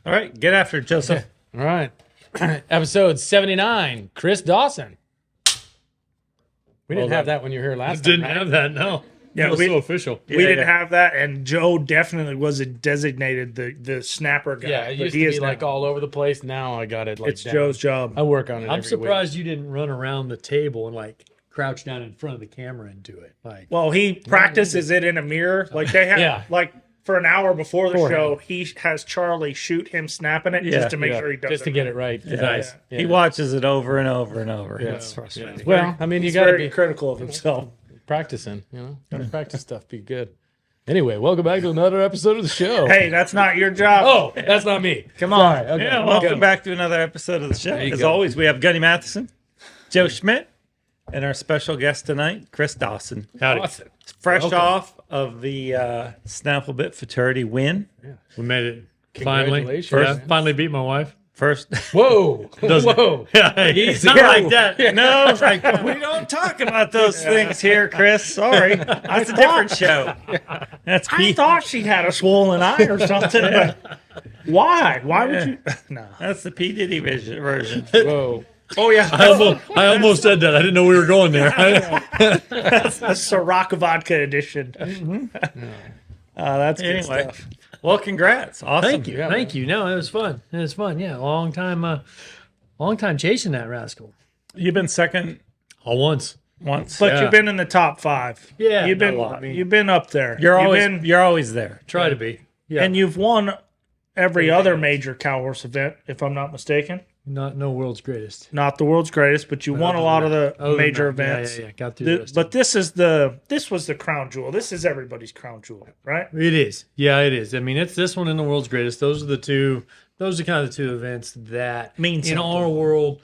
All right, get after it, Joseph. All right. Episode 79, Chris Dawson. We didn't have that when you were here last time. Didn't have that, no. Yeah, It was so official. We didn't have that, and Joe definitely was designated the snapper guy. Yeah, it but used he to is be now. like all over the place. Now I got it like It's down. Joe's job. I work on it. I'm every surprised you didn't run around the table and like crouch down in front of the camera and do it. Like, Well, he practices it in a mirror. Like they have, Yeah. like for an hour before the Beforehand. show, he has Charlie shoot him snapping it Yeah, just to make week. sure he does just it. to get it right. nice. Yeah. He watches it over and over and over. Yeah. It's frustrating. Well, I mean, you He's got to very be critical of himself. practicing. Got to practice stuff. Be good. Anyway, welcome back to another episode of the show. Hey, that's not your job. Oh, that's not me. come on. Okay. Yeah, welcome back to another episode of the show. you As go. always, we have Gunny Matheson, Joe Schmidt, and our special guest tonight, Chris Dawson. Howdy. Awesome. Fresh Welcome. off of the Snaffle Bit Futurity win. We made it finally. Congratulations. Yeah, finally beat my wife. First, Whoa. Doesn't- Whoa. it's not like that. No, it's like, we don't talk about those things here, Chris. Sorry. That's a different show. That's I Pete. thought she had a swollen eye or something. But why? Why would you? No. That's the P. Diddy version. Whoa. Oh yeah. I almost said that. I didn't know we were going there. That's the Ciroc vodka edition. That's good Anyway, stuff. well, congrats. Awesome. Thank you. Thank you. No, it was fun. It was fun. Yeah, long time chasing that rascal. You've been second All once. once. But Yeah. you've been in the top 5. Yeah, you've been no, I mean- you've been up there. You're always there. Try to be. Yeah. and you've won every other major cow horse event, if I'm not mistaken. No world's greatest. Not the world's greatest, but you won a lot of the Other than major that, events. Yeah. Got through the rest. But this was the crown jewel. This is everybody's crown jewel, right? It is. Yeah, it is. I mean, it's this one and the world's greatest. Those are the two. Those are kind of the two events that Mean in something. our world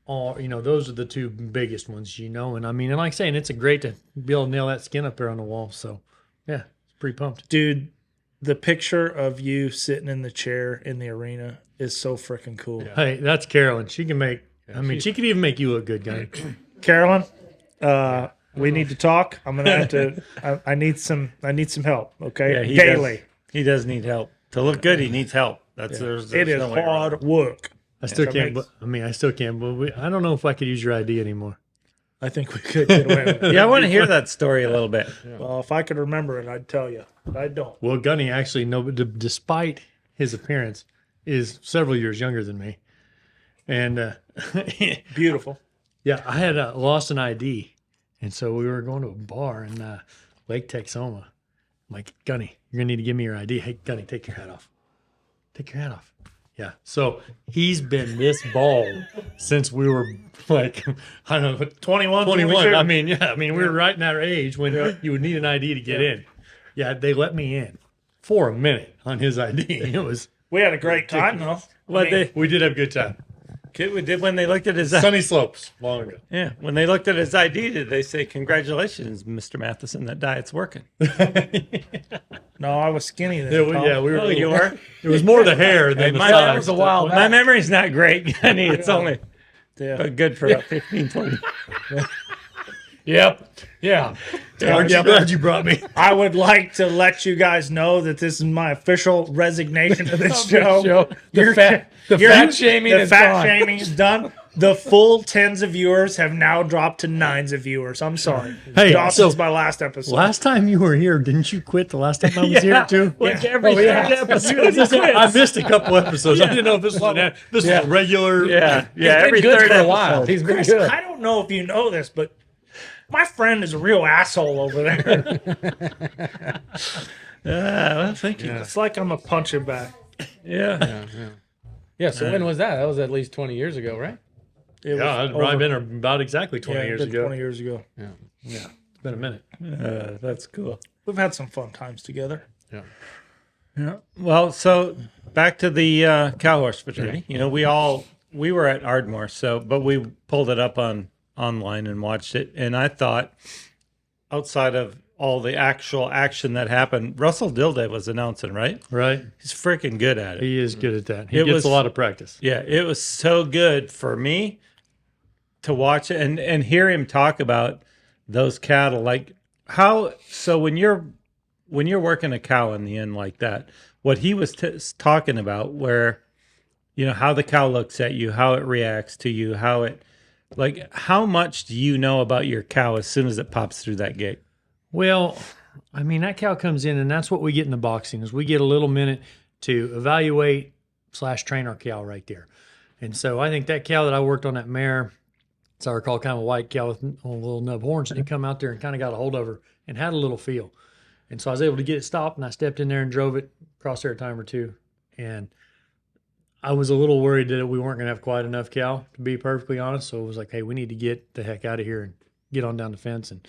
are. Those are the two biggest ones. And I mean, and like saying, it's a great to be able to nail that skin up there on the wall. So, yeah, it's pretty pumped. Dude, the picture of you sitting in the chair in the arena is so freaking cool. Hey, that's Carolyn. She can make. I mean, she could even make you look good, guy. Carolyn, we need to talk. I'm gonna have to. I need some help. Okay, Yeah, he daily. does. He does need help. To look good, he needs help. There's It is no way around hard work. I still that can't. makes- I still can't. But I don't know if I could use your ID anymore. I think we could get away with it. Yeah, I want to hear that story a little bit. Well, if I could remember it, I'd tell you. But I don't. Well, Gunny actually, despite his appearance, is several years younger than me, and Beautiful. yeah, I had lost an ID, and so we were going to a bar in Lake Texoma. I'm like, Gunny, you're gonna need to give me your ID. Hey, Gunny, take your hat off. Take your hat off. Yeah. So he's been this bald since we were like, I don't know, 21, 21. 22. I mean, yeah. I mean, we were right in that age when you would need an ID to get in. Yeah, they let me in for a minute on his ID. It was. We had a great time though. What they We did have a good time. did when they looked at his Sunny Slopes, long ago. yeah, when they looked at his ID, did they say congratulations, Mr. Matheson? That diet's working. No, I was skinny then. Yeah, Tom. we were. Oh, you were. It was more the hair than the my- size. that was a while My back. memory's not great, Gunny. It's only Yeah. good for about 15, 20. Yep. Yeah. Aren't you glad you brought me? I would like to let you guys know that this is my official resignation to this show. The fat shaming The is fat gone. shaming is done. The full 10s of viewers have now dropped to 9s of viewers. I'm sorry. Hey, Dawson's so my last episode. last time you were here, didn't you quit the last time I was here too? Like Yeah. every third episode. I missed a couple episodes. I didn't know if this was a regular. Yeah, He's every been good third for a episode. while. He's been Chris, good. I don't know if you know this, but my friend is a real asshole over there. Well, thank you. It's like I'm a punching bag. Yeah. Yeah. So when was that? That was at least 20 years ago, right? It was Yeah, it's over- probably been about exactly 20 yeah, years been ago. 20 years ago. It's been a minute. That's cool. We've had some fun times together. Yeah. Well, so back to the cow horse fraternity. You know, we were at Ardmore, but we pulled it up online and watched it, and I thought, outside of all the actual action that happened, Russell Dilday was announcing, right? Right? He's freaking good at it. He is good at that. He It gets was- a lot of practice. Yeah, it was so good for me to watch it and hear him talk about those cattle. Like how so when you're working a cow in the end like that, what he was talking about, where, you know, how the cow looks at you, how it reacts to you, how much do you know about your cow as soon as it pops through that gate? Well, I mean, that cow comes in, and that's what we get in the boxing is we get a little minute to evaluate / train our cow right there. And so I think that cow that I worked on, that mare, as I recall, kind of a white cow with little nub horns, and it come out there and kind of got a hold of her and had a little feel. And so I was able to get it stopped, and I stepped in there and drove it across there a time or two. And I was a little worried that we weren't going to have quite enough cow, to be perfectly honest. So it was like, hey, we need to get the heck out of here and get on down the fence and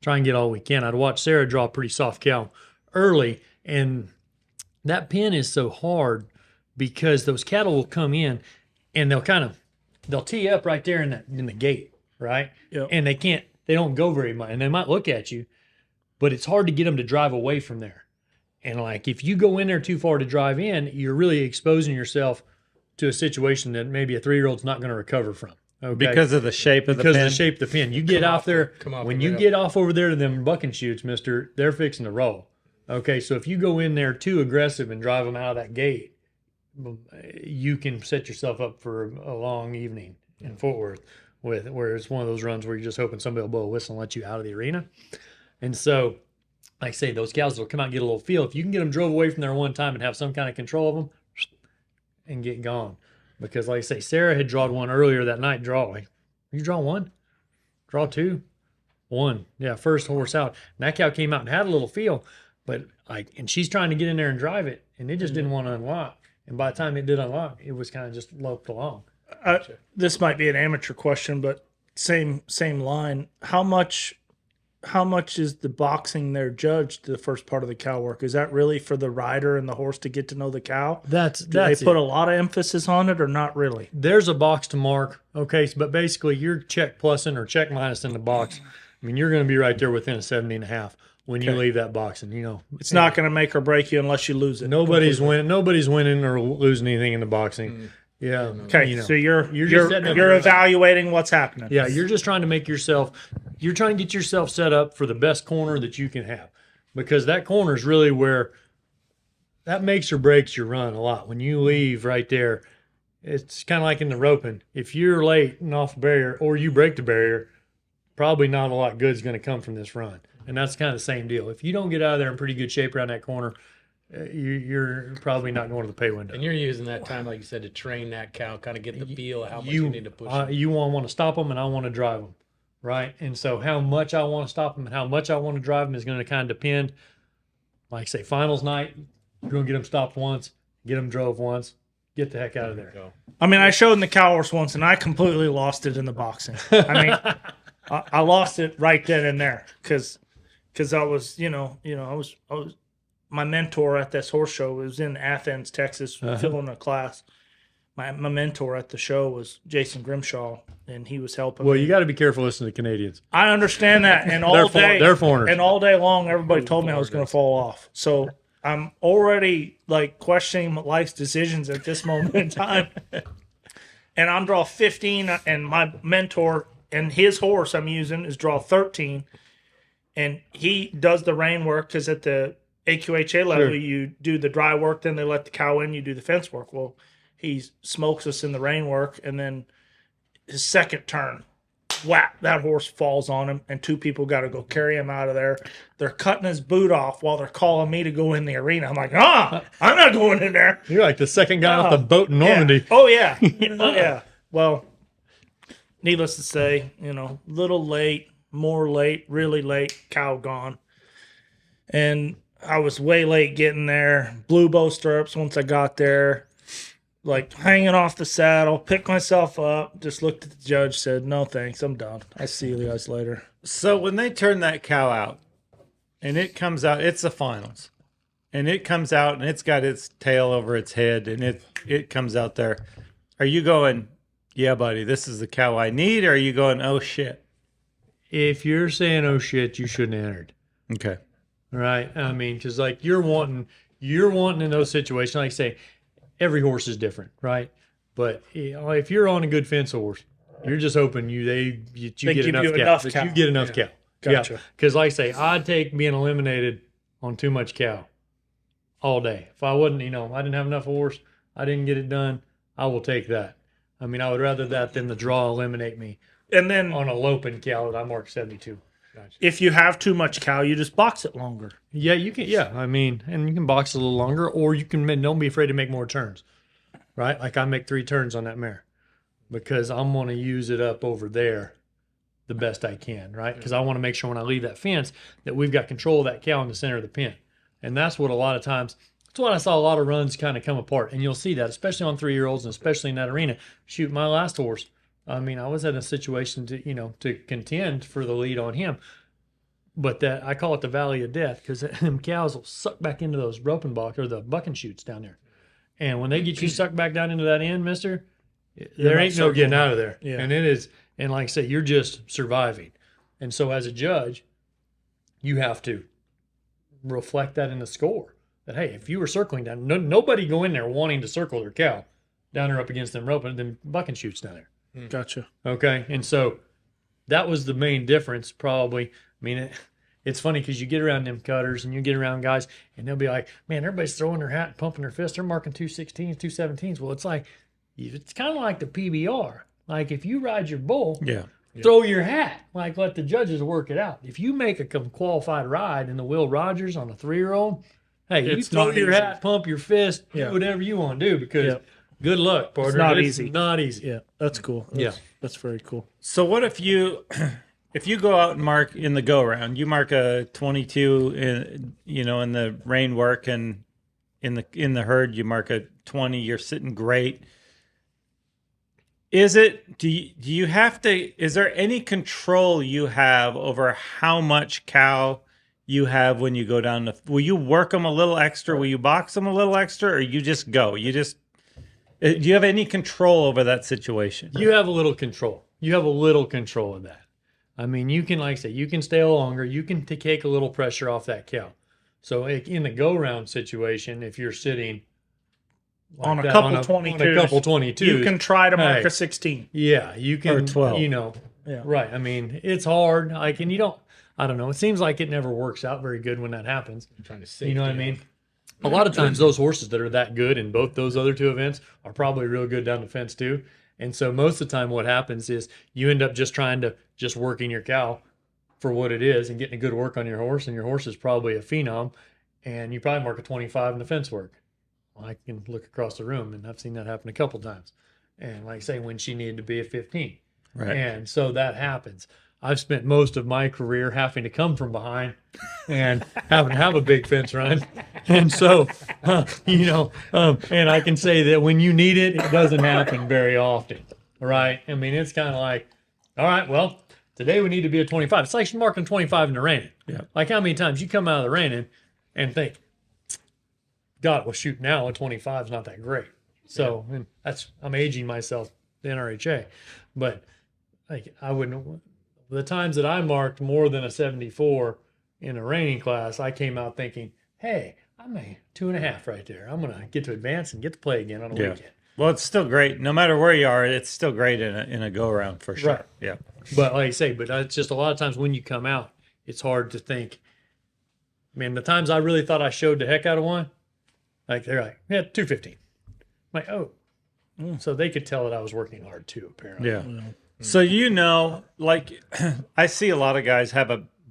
try and get all we can. I'd watched Sarah draw a pretty soft cow early, and that pen is so hard because those cattle will come in and they'll tee up right there in the gate, right? Yep. And they don't go very much, and they might look at you, but it's hard to get them to drive away from there. And like, if you go in there too far to drive in, you're really exposing yourself to a situation that maybe a 3-year-old's not going to recover from. Okay? Because of the shape of the pen? Because of the shape of the pin. You get out there, when you get off over there to them bucking chutes, mister, they're fixing to roll. Okay, so if you go in there too aggressive and drive them out of that gate, you can set yourself up for a long evening in Fort Worth, where it's one of those runs where you're just hoping somebody will blow a whistle and let you out of the arena. And so, like I say, those cows will come out and get a little feel. If you can get them drove away from there one time and have some kind of control of them and get gone. Because like I say, Sarah had drawn one earlier that night. You draw one? Draw two? One. Yeah, first horse out. And that cow came out and had a little feel. But and she's trying to get in there and drive it, and it just didn't want to unlock. And by the time it did unlock, it was kind of just loped along. This might be an amateur question, but same line. How much is the boxing there judged the first part of the cow work? Is that really for the rider and the horse to get to know the cow? Do they put a lot of emphasis on it or not really? There's a box to mark. Okay, but basically you're check plussing or check minus in the box. I mean, you're going to be right there within a 70.5 when you leave that box, and it's not going to make or break you unless you lose it. Nobody's winning or losing anything in the boxing. Yeah. Okay. So you're evaluating what's happening. Yeah. You're just trying to you're trying to get yourself set up for the best corner that you can have, because that corner is really where that makes or breaks your run a lot. When you leave right there, it's kind of like in the roping. If you're late and off the barrier or you break the barrier, probably not a lot good is going to come from this run. And that's kind of the same deal. If you don't get out of there in pretty good shape around that corner, you're probably not going to the pay window. And you're using that time, like you said, to train that cow, kind of get the feel of how much you need to push them. You want to stop them, and I want to drive them, right? And so how much I want to stop them and how much I want to drive them is going to kind of depend. Like, say, finals night, you're going to get them stopped once, get them drove once, get the heck out of there. I mean, I showed in the cow horse once, and I completely lost it in the boxing. I mean, I lost it right then and there because I was, I was my mentor at this horse show was in Athens, Texas, filling a class. My mentor at the show was Jason Grimshaw, and he was helping. Well, me. You got to be careful listening to Canadians. I understand that, and they're foreigners, and all day long, everybody told me I was going to fall off. So I'm already like questioning life's decisions at this moment in time. And I'm draw 15, and my mentor and his horse I'm using is draw 13, and he does the rein work because at the AQHA level you do the dry work, then they let the cow in, you do the fence work. Well, he smokes us in the rein work, and then his second turn, whap, that horse falls on him, and two people got to go carry him out of there. They're cutting his boot off while they're calling me to go in the arena. I'm like, I'm not going in there. You're like the second guy off the boat in Normandy. Yeah. Oh, yeah. Oh, yeah. Well, needless to say, little late, more late, really late, cow gone. And I was way late getting there. Blue bow stirrups once I got there. Like hanging off the saddle, picked myself up, just looked at the judge, said, no thanks, I'm done. I'll see you guys later. So when they turn that cow out and it comes out, it's the finals. And it comes out and it's got its tail over its head and it comes out there. Are you going, yeah, buddy, this is the cow I need? Or are you going, oh, shit? If you're saying, oh, shit, you shouldn't have entered. Okay. Right? I mean, because like you're wanting in those situations, like I say, every horse is different, right? But if you're on a good fence horse, you're just hoping you get enough cow. You get enough cow. Gotcha. Because like I say, I'd take being eliminated on too much cow all day. If I wasn't, I didn't have enough horse, I didn't get it done, I will take that. I mean, I would rather that than the draw eliminate me And then on a loping cow that I marked 72. if you have too much cow, you just box it longer. Yeah, you can. Yeah, I mean, and you can box a little longer, or you can. Don't be afraid to make more turns, right? Like I make 3 turns on that mare because I'm going to use it up over there the best I can, right? Because I want to make sure when I leave that fence that we've got control of that cow in the center of the pen, and that's what a lot of times. That's what I saw a lot of runs kind of come apart, and you'll see that, especially on 3-year-olds, and especially in that arena. Shoot, my last horse. I mean, I was in a situation to contend for the lead on him. But that I call it the valley of death because them cows will suck back into those roping box or the bucking chutes down there. And when they get you sucked back down into that end, mister, there ain't no getting out of there. Yeah. And it is, and like I say, you're just surviving. And so as a judge, you have to reflect that in the score. That, hey, if you were circling down, nobody go in there wanting to circle their cow down there up against them roping, them bucking chutes down there. Gotcha. Okay. And so that was the main difference, probably. I mean, it's funny because you get around them cutters and you get around guys and they'll be like, man, everybody's throwing their hat and pumping their fist. They're marking 216s, 217s. Well, it's like, it's kind of like the PBR. Like if you ride your bull, throw your hat. Like let the judges work it out. If you make a qualified ride in the Will Rogers on a 3-year-old, hey, you throw your hat, pump your fist, do whatever you want to do because good luck, partner. It's not easy. Not easy. Yeah, that's cool. That's very cool. So what if you go out and mark in the go round, you mark a 22 in the rain work, and in the herd you mark a 20, you're sitting great. Is there any control you have over how much cow you have when you go down will you work them a little extra? Will you box them a little extra, or you just go? Do you have any control over that situation? You have a little control. You have a little control of that. I mean, you can, like I say, you can stay longer. You can take a little pressure off that cow. So in the go-round situation, if you're sitting like on a couple 22s, you can try to mark a 16. Yeah, you can. Or 12. Right. I mean, it's hard. I don't know. It seems like it never works out very good when that happens. I'm trying to say, you know what I mean? A lot of times those horses that are that good in both those other 2 events are probably real good down the fence too. And so most of the time what happens is you end up just working your cow for what it is and getting a good work on your horse, and your horse is probably a phenom, and you probably mark a 25 in the fence work. Well, I can look across the room, and I've seen that happen a couple times. And like I say, when she needed to be a 15. Right. And so that happens. I've spent most of my career having to come from behind and having to have a big fence run. And so, and I can say that when you need it, it doesn't happen very often, right? I mean, it's kind of like, all right, well, today we need to be a 25. It's like marking 25 in the raining. Yeah. Like how many times you come out of the raining and think, God, well, shoot, now a 25 is not that great. So and I'm aging myself, the NRHA. But like I wouldn't. The times that I marked more than a 74 in a reining class, I came out thinking, hey, I'm a 2.5 right there. I'm going to get to advance and get to play again on a weekend. Well, it's still great. No matter where you are, it's still great in a go-around for sure. Right. Yeah. But like I say, it's just a lot of times when you come out, it's hard to think. Man, the times I really thought I showed the heck out of one, like they're like, yeah, 215. I'm like, oh. So they could tell that I was working hard too, apparently. Yeah. So like I see a lot of guys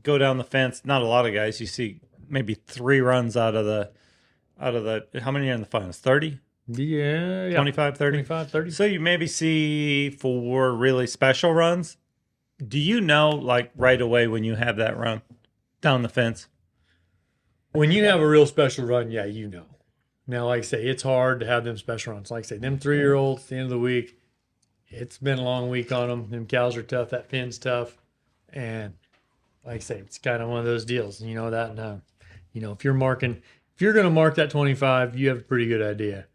go down the fence. Not a lot of guys. You see maybe 3 runs out of the how many are in the finals? 30? Yeah. 25, 30? 25, 30. So you maybe see 4 really special runs. Do you know like right away when you have that run down the fence? When you have a real special run, yeah, you know. Now, like I say, it's hard to have them special runs. Like I say, them 3-year-olds at the end of the week, it's been a long week on them. Them cows are tough. That pin's tough. And like I say, it's kind of one of those deals. You know that. And, if you're going to mark that 25, you have a pretty good idea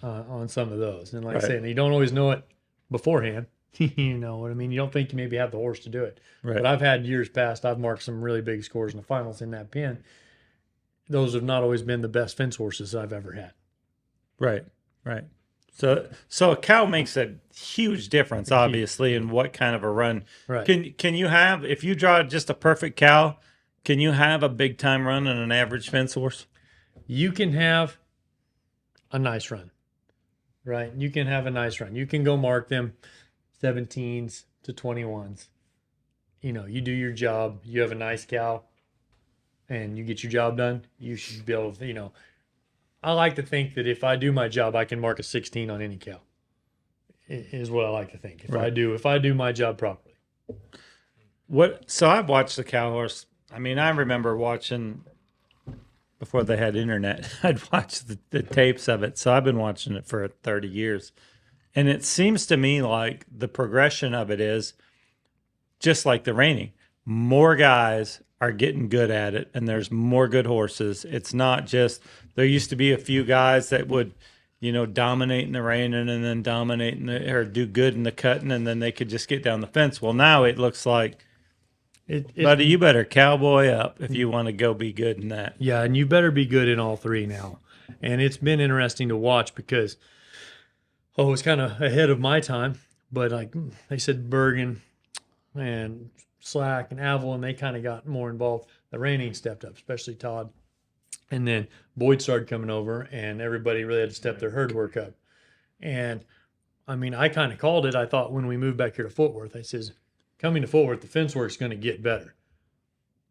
on some of those. And like I say, and you don't always know it beforehand. You know what I mean? You don't think you maybe have the horse to do it. Right. But I've had years past, I've marked some really big scores in the finals in that pin. Those have not always been the best fence horses I've ever had. Right. So a cow makes a huge difference, obviously, in what kind of a run. Right. Can you have, if you draw just a perfect cow, can you have a big time run in an average fence horse? you can have a nice run, right? You can have a nice run. You can go mark them 17s to 21s. You know, you do your job. You have a nice cow and you get your job done. You should be able to, you know, I like to think that if I do my job, I can mark a 16 on any cow. Is what I like to think. If I do my job properly. So I've watched the cow horse. I mean, I remember watching before they had internet. I'd watch the tapes of it. So I've been watching it for 30 years. And it seems to me like the progression of it is just like the reining. More guys are getting good at it, and there's more good horses. It's not just, there used to be a few guys that would, you know, dominate in the reining and then dominate in the, or do good in the cutting, and then they could just get down the fence. Well, now it looks like, buddy, you better cowboy up if you want to go be good in that. Yeah, and you better be good in all three now. And it's been interesting to watch because, it's kind of ahead of my time. But like they said, Bergen and Slack and Avalon, they kind of got more involved. The reining stepped up, especially Todd. And then Boyd started coming over, and everybody really had to step their herd work up. And I mean, I kind of called it. I thought when we moved back here to Fort Worth, I says, coming to Fort Worth, the fence work's going to get better.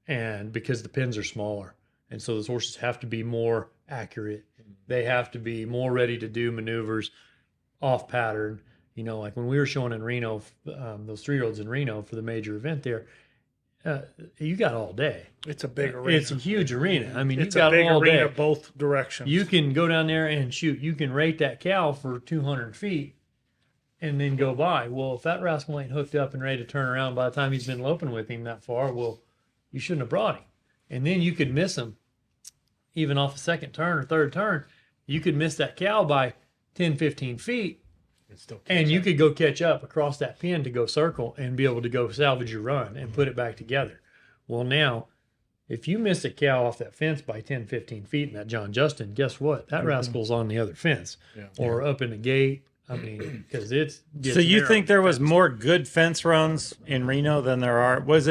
And because the pins are smaller. And so those horses have to be more accurate. They have to be more ready to do maneuvers off pattern. You know, like when we were showing in Reno, those 3-year-olds in Reno for the major event there, you got all day. It's a big arena. It's a huge arena. I mean, It's you got a big all arena day. both directions. You can go down there and shoot. You can rate that cow for 200 feet and then go by. Well, if that rascal ain't hooked up and ready to turn around by the time he's been loping with him that far, well, you shouldn't have brought him. And then you could miss him even off a second turn or third turn. You could miss that cow by 10, 15 feet. And you could go catch up across that pin to go circle and be able to go salvage your run and put it back together. Well, now, if you miss a cow off that fence by 10, 15 feet in that John Justin, guess what? That rascal's on the other fence or up in the gate. I mean, because it's... So you think there was more good fence runs in Reno than there are? It was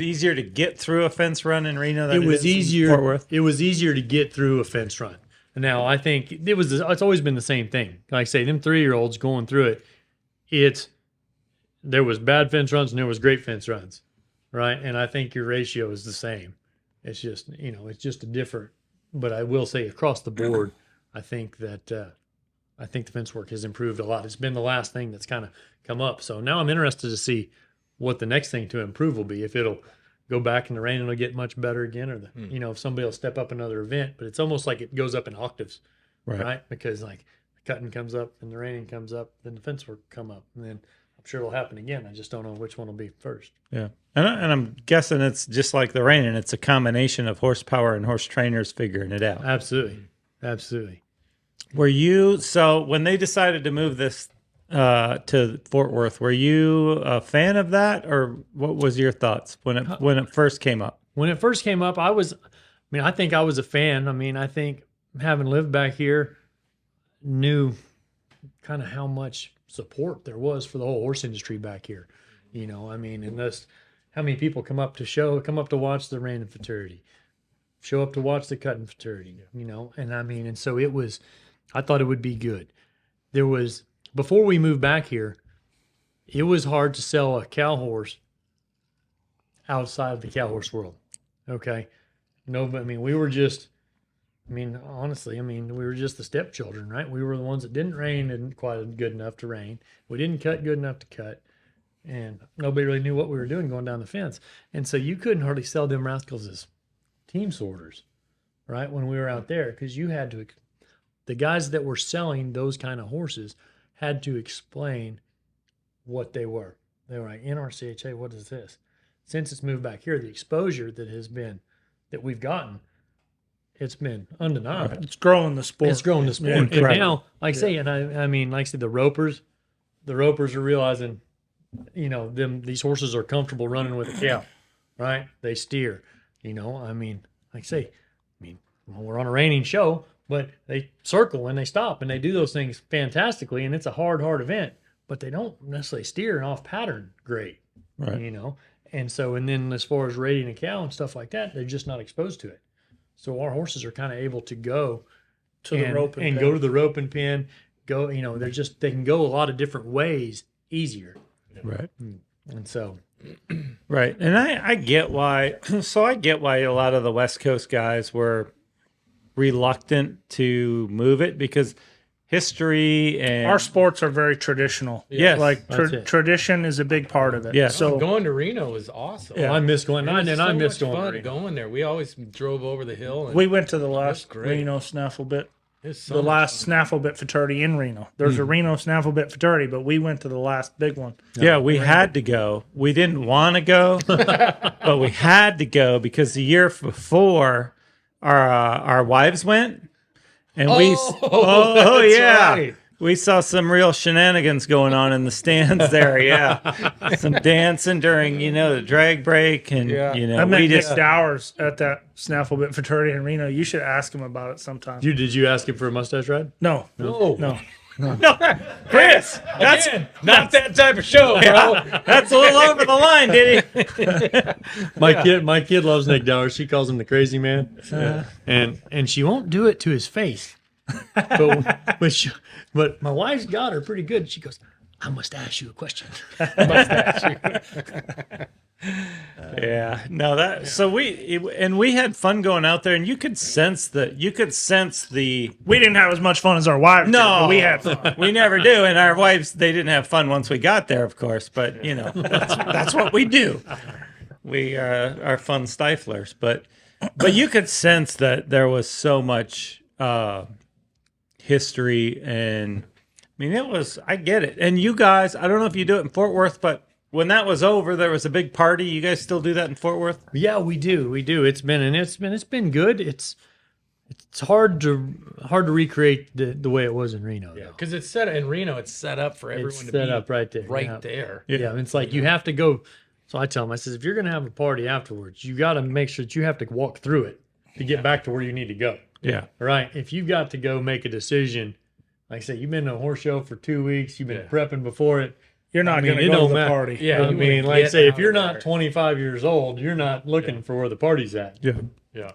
easier to get through a fence run in Reno than it was easier. Fort Worth? It was easier to get through a fence run. Now, I think it's always been the same thing. Like I say, them 3-year-olds going through it, there was bad fence runs and there was great fence runs, right? And I think your ratio is the same. It's just, it's just a different, but I will say across the board, I think that, I think the fence work has improved a lot. It's been the last thing that's kind of come up. So now I'm interested to see what the next thing to improve will be, if it'll go back in the rain and it'll get much better again, or if somebody will step up another event. But it's almost like it goes up in octaves, right? Because like the cutting comes up and the reining comes up, then the fence work come up, and then I'm sure it'll happen again. I just don't know which one will be first. Yeah, and I'm guessing it's just like the reining. It's a combination of horsepower and horse trainers figuring it out. Absolutely. So when they decided to move this to Fort Worth, were you a fan of that, or what was your thoughts when it first came up? When it first came up, I think I was a fan. I mean, I think having lived back here, knew kind of how much support there was for the whole horse industry back here. And this, how many people come up to watch the reining Futurity, show up to watch the cutting Futurity, and so it was, I thought it would be good. Before we moved back here, it was hard to sell a cow horse outside of the cow horse world. Okay. No, but we were just, honestly, we were just the stepchildren, right? We were the ones that didn't rein and quite good enough to rein. We didn't cut good enough to cut. And nobody really knew what we were doing going down the fence. And so you couldn't hardly sell them rascals as team sorters, right? When we were out there, because you had to, the guys that were selling those kind of horses had to explain what they were. They were like, NRCHA, what is this? Since it's moved back here, the exposure that we've gotten, it's been undeniable. It's growing the sport. It's growing the sport. And now, like I say, and like I said, the ropers are realizing, these horses are comfortable running with a cow, right? They steer, like I say, we're on a reining show, but they circle and they stop and they do those things fantastically, and it's a hard event, but they don't necessarily steer and off pattern great, right? And so, and then as far as rating a cow and stuff like that, they're just not exposed to it. So our horses are kind of able to go To the rope and and pin. go to the rope and pin. Go, they can go a lot of different ways easier. Right. And so, Right. And I get why. So I get why a lot of the West Coast guys were reluctant to move it because history and Our sports are very traditional. Yes, Like that's it. tradition is a a big part of it. Yeah. So Going to Reno was awesome. I miss going. It was And so I miss much going. fun to Reno. going there. We always drove over the hill. And we went to the last great. Reno Snaffle Bit. it was so The much last fun. Snaffle Bit Futurity in Reno. There's a Reno Snaffle Bit Futurity, but we went to the last big one. yeah, we had to go. We didn't want to go, but we had to go because the year before our wives went, and that's yeah. right. We saw some real shenanigans going on in the stands there. Yeah, some dancing during the drag break, and I met Nick Dowers at that Snaffle Bit Futurity in Reno. You should ask him about it sometime. Did you ask him for a mustache ride? No, Whoa. no. Chris, that's Not that type of show, bro. that's a little over the line, did he? My kid loves Nick Dowers. She calls him the crazy man, and she won't do it to his face. But my wife's got her pretty good. She goes, "I must ask you a question." Yeah, no, that. So we had fun going out there, and you could sense the. We didn't have as much fun as our wives did, No, but we had fun. we never do, and our wives they didn't have fun once we got there, of course. But that's what we do. We are fun stiflers, but you could sense that there was so much history, and I mean it was. I get it, and you guys. I don't know if you do it in Fort Worth, but when that was over, there was a big party. You guys still do that in Fort Worth? Yeah, we do. It's been good. It's hard to recreate the way it was in Reno. Yeah, because it's set in Reno. It's set up for everyone It's to set be up right there. right Yeah. there. Yeah, it's like you have to go. So I tell them, I says, if you're going to have a party afterwards, you got to make sure that you have to walk through it to get back to where you need to go. Yeah. Right? If you've got to go make a decision, like I said, you've been to a horse show for 2 weeks, you've been prepping before it. You're not I mean, going to it go don't to the matter. party. Yeah, I you mean, wanna like I get say, if out you're of not there. 25 years old, you're not looking for where the party's at. Yeah. Yeah.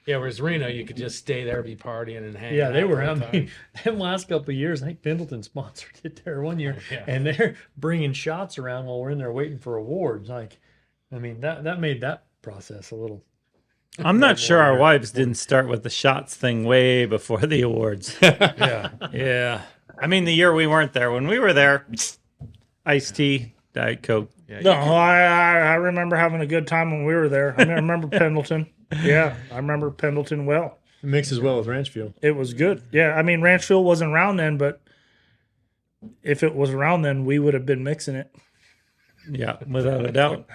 Yeah, whereas Reno, you could just stay there, be partying and hanging Yeah, they out were. all I the time. mean, them last couple of years, I think Pendleton sponsored it there one year, Yeah. and they're bringing shots around while we're in there waiting for awards. Like, I mean, that made that process a little. I'm not sure our wives didn't start with the shots thing way before the awards. Yeah. Yeah. I mean, the year we weren't there. When we were there, iced tea, Diet Coke. Yeah, No, I remember having a good time when we were there. I remember Pendleton. Yeah, I remember Pendleton well. It mixes well with Ranchfield. It was good. Yeah, I mean, Ranchville wasn't around then, but if it was around then, we would have been mixing it. Yeah, without a doubt.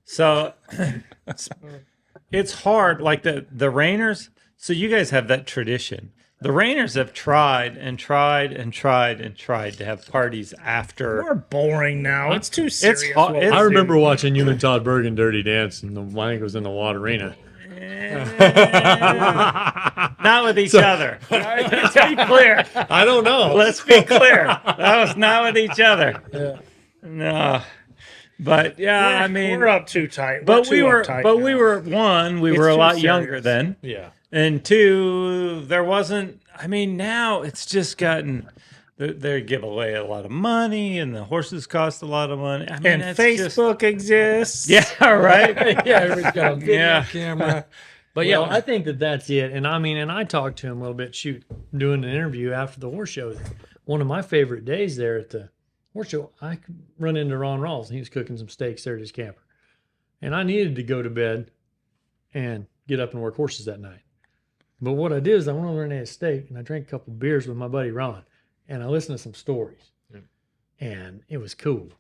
So it's hard. Like the Rainers. So you guys have that tradition. The Rainers have tried and tried and tried and tried to have parties after. We're boring now. It's too serious. hot- what we it's- I do. remember watching you and Todd Bergen Dirty Dance, and I think it was in the Water Arena. Not with each other. Let's be clear. I don't know. Let's be clear. That was not with each other. Yeah. No. But yeah, I mean, we're up too tight. but We're we too were, uptight but now. we were one. We It's were a too lot serious. younger then, Yeah. and two, there wasn't. I mean, now it's just gotten. They give away a lot of money, and the horses cost a lot of money. I mean, And it's just- Facebook exists. yeah, right. Yeah, everybody's got a video Yeah. camera. But Well, yeah, I think that's it. And I mean, and I talked to him a little bit, doing an interview after the horse show. One of my favorite days there at the horse show, I could run into Ron Rawls, and he was cooking some steaks there at his camper. And I needed to go to bed and get up and work horses that night. But what I did is I went over and ate a steak, and I drank a couple beers with my buddy Ron, and I listened to some stories. Yeah. And it was cool.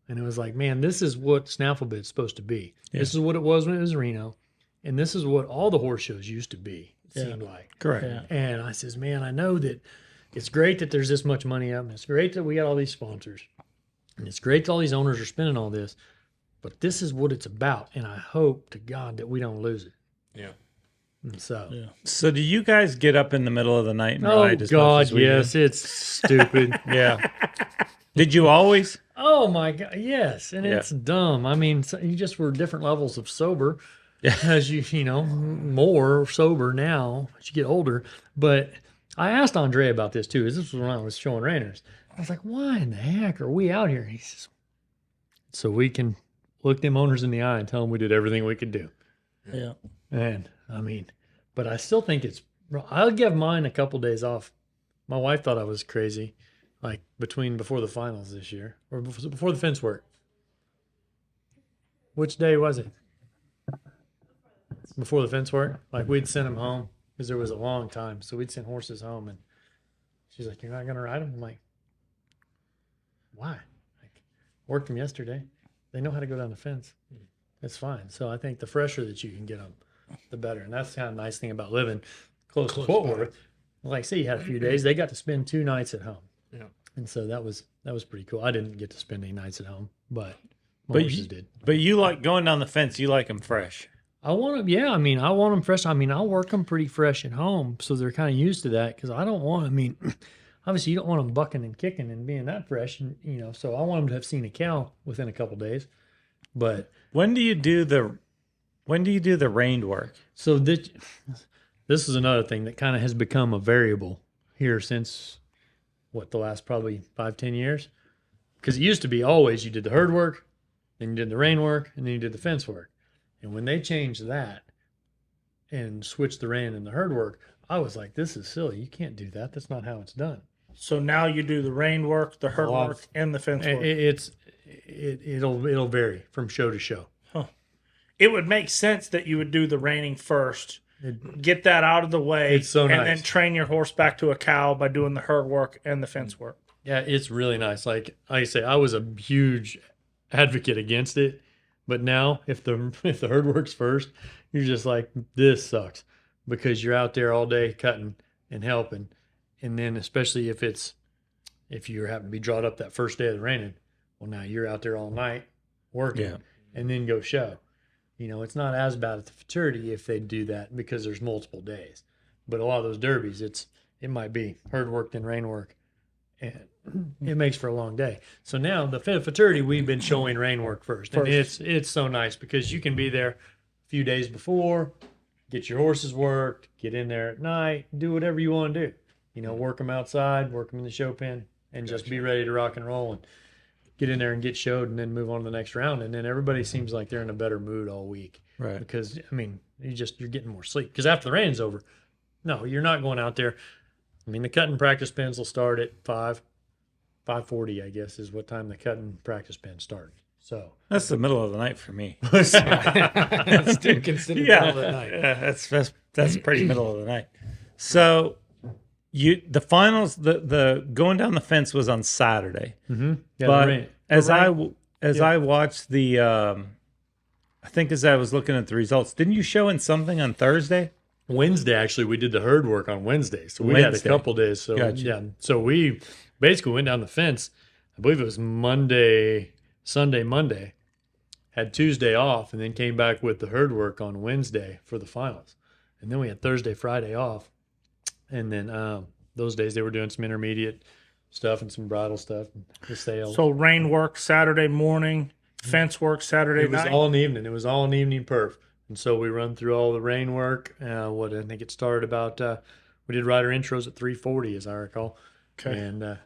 And it was like, man, this is what Snaffle Bit's supposed to be. This is what it was when it was Reno. And this is what all the horse shows used to be, it seemed like. Correct. Yeah. And I says, man, I know that it's great that there's this much money up, and it's great that we got all these sponsors, and it's great that all these owners are spending all this, but this is what it's about, and I hope to God that we don't lose it. yeah. And so, So, do you guys get up in the middle of the night and oh ride as much God, as we do? yes, it's stupid. Yeah. Did you always? Oh my God, yes, and Yeah. it's dumb. I mean, you just were different levels of sober. as you know, more sober now as you get older. But I asked Andre about this too. This was when I was showing Rainers. I was like, why in the heck are we out here? He says, so we can look them owners in the eye and tell them we did everything we could do. Yeah. And I mean, but I still think I'll give mine a couple days off. My wife thought I was crazy, like before the finals this year or before the fence work. Which day was it? Before the fence work? Like we'd send them home because there was a long time. So we'd send horses home and she's like, you're not going to ride them? I'm like, why? Like, worked them yesterday. They know how to go down the fence. It's fine. So I think the fresher that you can get them, the better. And that's the kind of nice thing about living close to Fort Worth. Like, say you had a few days, they got to spend 2 nights at home. Yeah. And so that was pretty cool. I didn't get to spend any nights at home, but my But horses did. But you like going down the fence. You like them fresh. I want them, yeah. I mean, I want them fresh. I mean, I'll work them pretty fresh at home, so they're kind of used to that. Because I don't want. I mean, obviously, you don't want them bucking and kicking and being that fresh, and So I want them to have seen a cow within a couple days. But when do you do the reined work? so this is another thing that kind of has become a variable here since the last probably 5-10 years. Because it used to be always you did the herd work, then you did the rein work, and then you did the fence work. And when they changed that and switched the rein and the herd work, I was like, this is silly. You can't do that. That's not how it's done. So now you do the rein work, the herd Well, work, and the fence work. It'll vary from show to show. It would make sense that you would do the reining first, get that out of the way, It's so and nice. then train your horse back to a cow by doing the herd work and the fence work. Yeah, it's really nice. Like I say, I was a huge advocate against it, but now if the herd works first, you're just like, this sucks because you're out there all day cutting and helping, and then especially if you happen to be drawn up that first day of the reining, well now you're out there all night working, and then go show. It's not as bad at the Futurity if they do that because there's multiple days, but a lot of those derbies, it might be herd work then rein work. And it makes for a long day. So now the Futurity, we've been showing rein work first. And it's so nice because you can be there a few days before, get your horses worked, get in there at night, do whatever you want to do. Work them outside, work them in the show pen, and just be ready to rock and roll and get in there and get showed and then move on to the next round. And then everybody seems like they're in a better mood all week. Right. Because, I mean, you're getting more sleep. Because after the rain's over, no, you're not going out there. I mean, the cutting practice pens will start at 5:40, I guess, is what time the cutting practice pens start. So That's the middle of the night for me. That's still considered middle of the night. Yeah, that's pretty middle of the night. So the finals, the going down the fence was on Saturday. yeah, But as I watched the, I think as I was looking at the results, didn't you show in something on Thursday? Wednesday, actually, we did the herd work on Wednesday. So we had a Wednesday. couple days. So Gotcha. yeah, so we basically went down the fence. I believe it was Sunday, Monday. Had Tuesday off, and then came back with the herd work on Wednesday for the finals. And then we had Thursday, Friday off. And then those days they were doing some intermediate stuff and some bridle stuff, and the sales. So rein work Saturday morning, fence work Saturday It was night. all in the evening. It was all in the evening perf. And so we run through all the rain work. I think it started about, we did rider intros at 3:40, as I recall. Okay. And and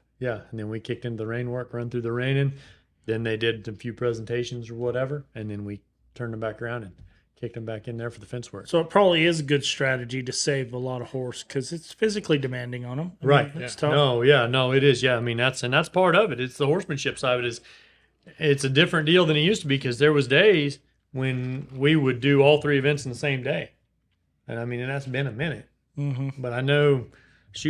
then we kicked into the rain work, run through the reining. Then they did a few presentations or whatever. And then we turned them back around and kicked them back in there for the fence work. So it probably is a good strategy to save a lot of horse because it's physically demanding on them. Right. It's tough. No, it is. Yeah. I mean, that's part of it. It's the horsemanship side of it. It's a different deal than it used to be because there was days when we would do all 3 events in the same day. And I mean, and that's been a minute. Mm-hmm. But I know,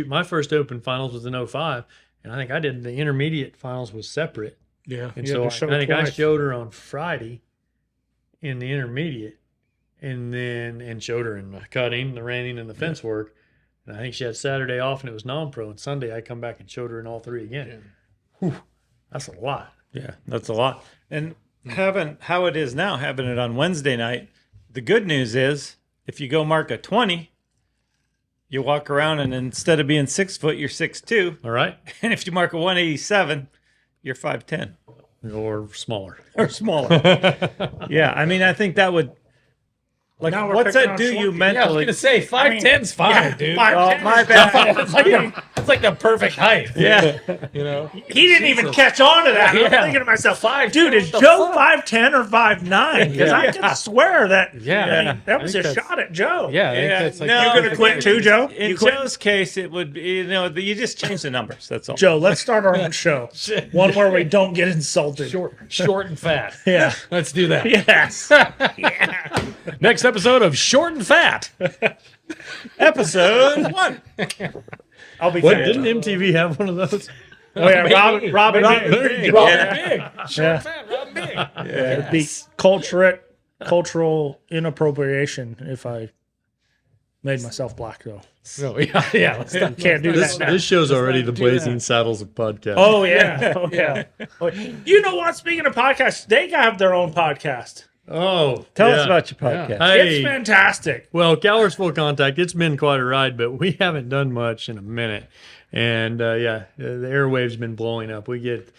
my first open finals was in 05, and I think I did the intermediate finals was separate. Yeah. And you so had to show I think I twice. showed her on Friday in the intermediate and showed her in the cutting, the reining, and the fence work. And I think she had Saturday off and it was non-pro. And Sunday I come back and showed her in all 3 again. Whew, that's a lot. Yeah, that's a lot. And how it is now, having it on Wednesday night, the good news is if you go mark a 20, you walk around and instead of being 6 foot, you're 6'2". All right. And if you mark a 187, you're 5'10". Or smaller. Or smaller. Yeah, I mean, I think that would Like, Now we're what's picking that on do short you people. Yeah, I was mentally? gonna say 5'10's fine, dude. 5'10 Oh, my is bad. fine. It's like the perfect height. Yeah. You know. He didn't even catch on to that. I'm Yeah. thinking to myself, 5'10", dude, is what the Joe fuck? 5'10 or 5'9? Because I could swear that. Yeah. I mean, that was I a think that's- shot at Joe. Yeah, I think Yeah, that's like no, the you gonna perfect quit height. too, Joe? In You quit? Joe's case, it would be, you just change the numbers. That's all. Joe, let's start our own show. One where we don't get insulted. Short and fat. Yeah. Let's do that. Yes. Yeah. Next episode of Short and Fat. Episode 1. I'll be What fat. didn't MTV have one of those? Oh, yeah. Robin There you Big. go. Yeah. Big. Short and fat, Rob Big. It'd be cultural inappropriation if I made myself black, though. So, yeah, let's not, Can't do This, that. this show's already not the do Blazing that. Saddles of podcast. Oh, yeah. Oh, yeah. Oh, you know what? Speaking of podcasts, they have their own podcast. Tell yeah. us about your podcast. Hey, It's fantastic. well, Calver's Full Contact, it's been quite a ride, but we haven't done much in a minute. And the airwave's been blowing up. We get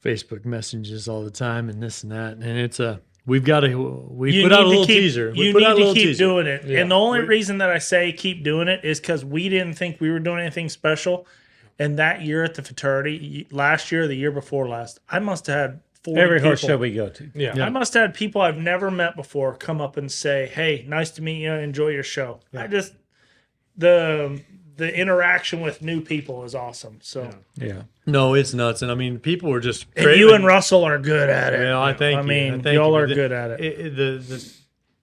Facebook messages all the time and this and that. And it's we put out a little teaser. You put out a need to little keep teaser. doing it. And the only reason that I say keep doing it is because we didn't think we were doing anything special. And that year at the Futurity, last year, the year before last, I must have had 40 Every horse people. show we go to. Yeah. I must have had people I've never met before come up and say, "Hey, nice to meet you. Enjoy your show." I just the interaction with new people is awesome. So Yeah. No, it's nuts. And I mean, people were just and craving. you and Russell are good at it. Well, I thank you. I mean, I thank y'all you. are good at it.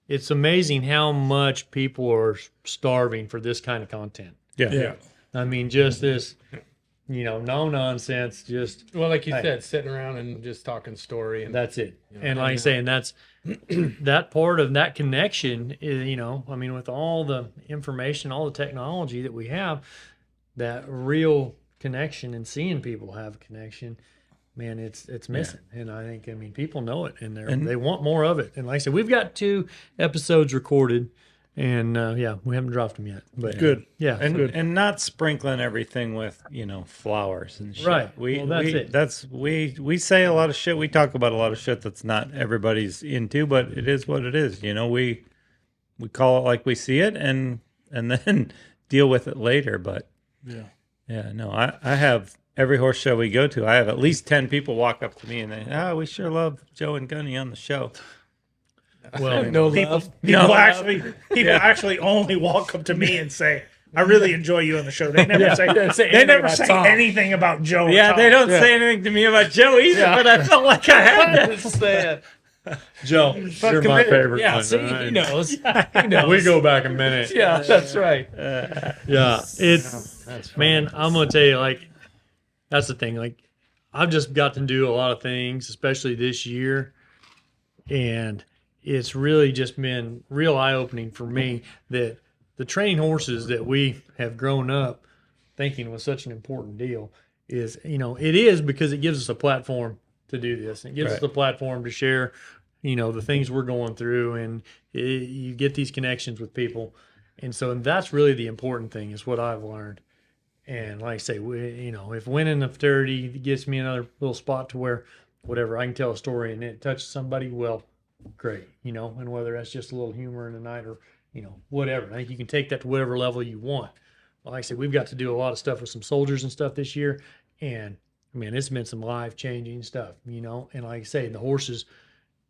It's amazing how much people are starving for this kind of content. Yeah. Yeah. I mean, just this, no nonsense, just Well, like you Hey. said, sitting around and just talking story. And that's it. And like I say, and that's that part of that connection is, I mean, with all the information, all the technology that we have, that real connection and seeing people have a connection, man, it's missing. And I mean, people know it and they want more of it. And like I said, we've got 2 episodes recorded. And we haven't dropped them yet. But Good. yeah, And not sprinkling everything with, flowers and shit. Right. Well, that's it. We say a lot of shit. We talk about a lot of shit that's not everybody's into, but it is what it is. We call it like we see it and then deal with it later. But no, I have every horse show we go to, I have at least 10 people walk up to me and they, we sure love Joe and Gunny on the show. well, no People love. actually only walk up to me and say, "I really enjoy you on the show." They never say anything about Tom. anything about Joe. Yeah, or they Tom. don't say anything to me about Joe either, but I felt like I had to. Joe, you're my favorite Yeah, one. see, right? he knows. He knows. We go back a minute. Yeah, that's right. Yeah, it's man. I'm gonna tell you, like, that's the thing. Like, I've just got to do a lot of things, especially this year, and it's really just been real eye opening for me that the training horses that we have grown up thinking was such an important deal is, it is because it gives us a platform to do this. It gives us a platform to share, the things we're going through, and you get these connections with people. And so that's really the important thing is what I've learned. And like I say, if winning the Futurity gets me another little spot to where whatever, I can tell a story and it touches somebody, well, great, and whether that's just a little humor in the night or, whatever. I think you can take that to whatever level you want. Like I said, we've got to do a lot of stuff with some soldiers and stuff this year. And, it's been some life-changing stuff, and like I say, the horses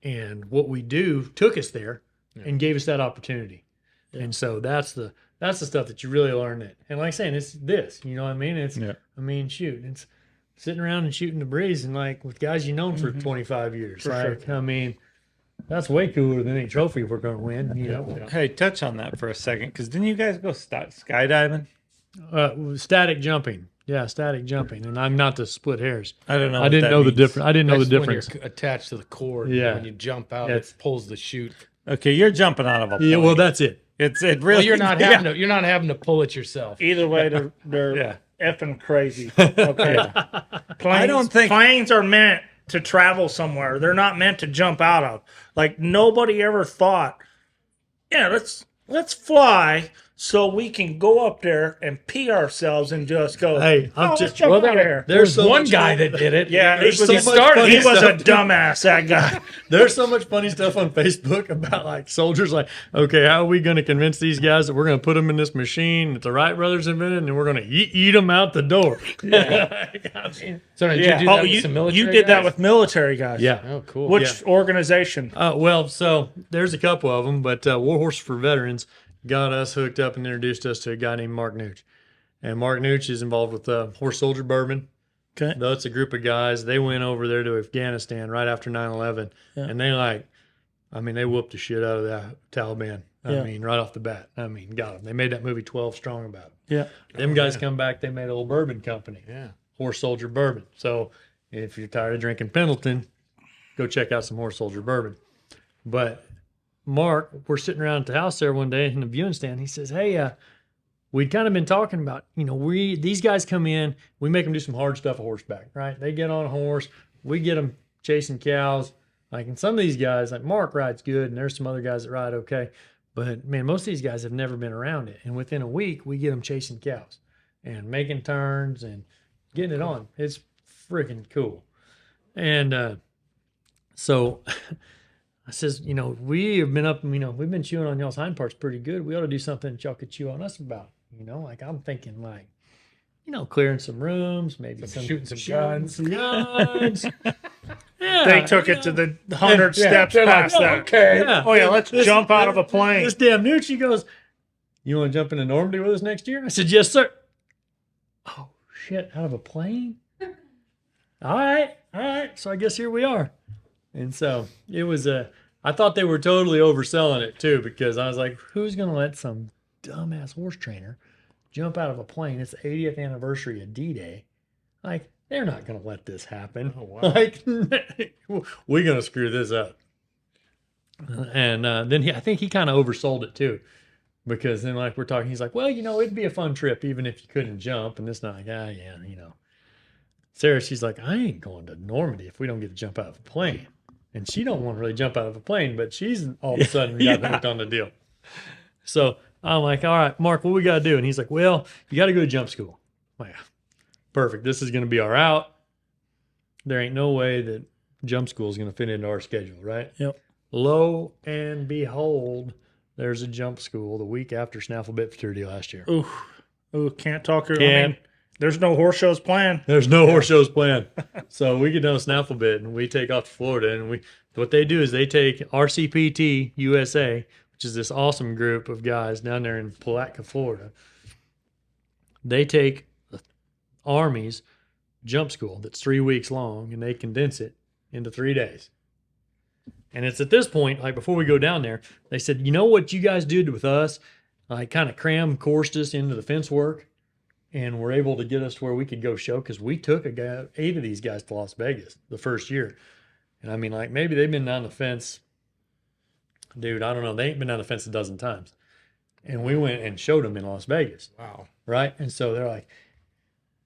and what we do took us there and gave us that opportunity. Yeah. And so that's the stuff that you really learn it. And like I say, it's this, It's, shoot, it's sitting around and shooting the breeze and like with guys you've known for 25 years. For sure. That's way cooler than any trophy we're going to win, Hey, touch on that for a second, because didn't you guys go skydiving? Static jumping. Yeah, static jumping. And I'm not to split hairs. I don't know. I didn't know the difference. I didn't know the That's difference. when you're attached to the cord. Yeah. When you jump out, That's- it pulls the chute. Okay, you're jumping out of a plane. Yeah, well, that's it. It Well, really. you're not having to. You're not having to pull it yourself. Either way, they're Yeah. effing crazy. Okay. I don't think- planes are meant to travel somewhere. They're not meant to jump out of. Like nobody ever thought, let's fly so we can go up there and pee ourselves and just go, Hey, I'm let's just- jump Well, out of here. there's so one much guy fun. that did it. Yeah, There's he so was, much started. he was a stuff. dumbass, that guy. There's so much funny stuff on Facebook about like soldiers like, okay, how are we going to convince these guys that we're going to put them in this machine that the Wright brothers invented and we're going to eat them out the door? I mean, So did Yeah. you do that with some military you did that guys? with military guys. yeah. Oh, cool. Which organization? Well, so there's a couple of them, but War Horse for Veterans got us hooked up and introduced us to a guy named Mark Nooch. And Mark Nooch is involved with Horse Soldier Bourbon. Okay. That's a group of guys. They went over there to Afghanistan right after 9/11, and they whooped the shit out of the Taliban. I mean, right off the bat. I mean, got them. They made that movie 12 Strong about it. Yeah. Them guys come back. They made a little bourbon company. Yeah. Horse Soldier Bourbon. So if you're tired of drinking Pendleton, go check out some Horse Soldier Bourbon. But Mark, we're sitting around at the house there one day in the viewing stand. He says, "Hey, we'd kind of been talking about, these guys come in, we make them do some hard stuff a horseback, right? They get on a horse, we get them chasing cows. Like, and some of these guys, like Mark rides good, and there's some other guys that ride okay. But man, most of these guys have never been around it. And within a week, we get them chasing cows and making turns and getting it on. It's freaking cool. And so I says, we have been up, we've been chewing on y'all's hind parts pretty good. We ought to do something that y'all could chew on us about. Like I'm thinking like, clearing some rooms, maybe Shooting some guns. Yeah, They took it to the 100 steps They're like, past that. okay. Yeah. Oh, yeah, let's jump out of a plane. This damn Nucci goes, "You want to jump into Normandy with us next year?" I said, "Yes, sir." Oh shit! Out of a plane? All right. So I guess here we are. And so it was I thought they were totally overselling it too, because I was like, "Who's gonna let some dumbass horse trainer jump out of a plane? It's the 80th anniversary of D-Day. Like, they're not gonna let this happen. Oh, wow. Like, we're gonna screw this up." And then I think he kind of oversold it too, because then like we're talking, he's like, "Well, it'd be a fun trip even if you couldn't jump." And this not like, Sarah, she's like, "I ain't going to Normandy if we don't get to jump out of a plane." And she don't want to really jump out of a plane, but she's all of a sudden got hooked on the deal. So I'm like, "All right, Mark, what we got to do?" And he's like, "Well, you got to go to jump school." I'm like, perfect. This is going to be our out. There ain't no way that jump school is going to fit into our schedule, right? Yep. Lo and behold, there's a jump school the week after Snaffle Bit Futurity last year. Ooh, can't talk. I Can't. mean, there's no horse shows planned. There's no horse shows planned. So we get done with Snaffle Bit and we take off to Florida. And what they do is they take RCPT USA, which is this awesome group of guys down there in Palatka, Florida. They take the Army's jump school that's 3 weeks long and they condense it into 3 days. And it's at this point, like before we go down there, they said, "You know what you guys did with us? Like kind of coursed us into the fence work and were able to get us to where we could go show," because we took 8 of these guys to Las Vegas the first year. And I mean, like maybe they've been down the fence. Dude, I don't know. They ain't been down the fence a dozen times. And we went and showed them in Las Vegas. Wow. Right? And so they're like,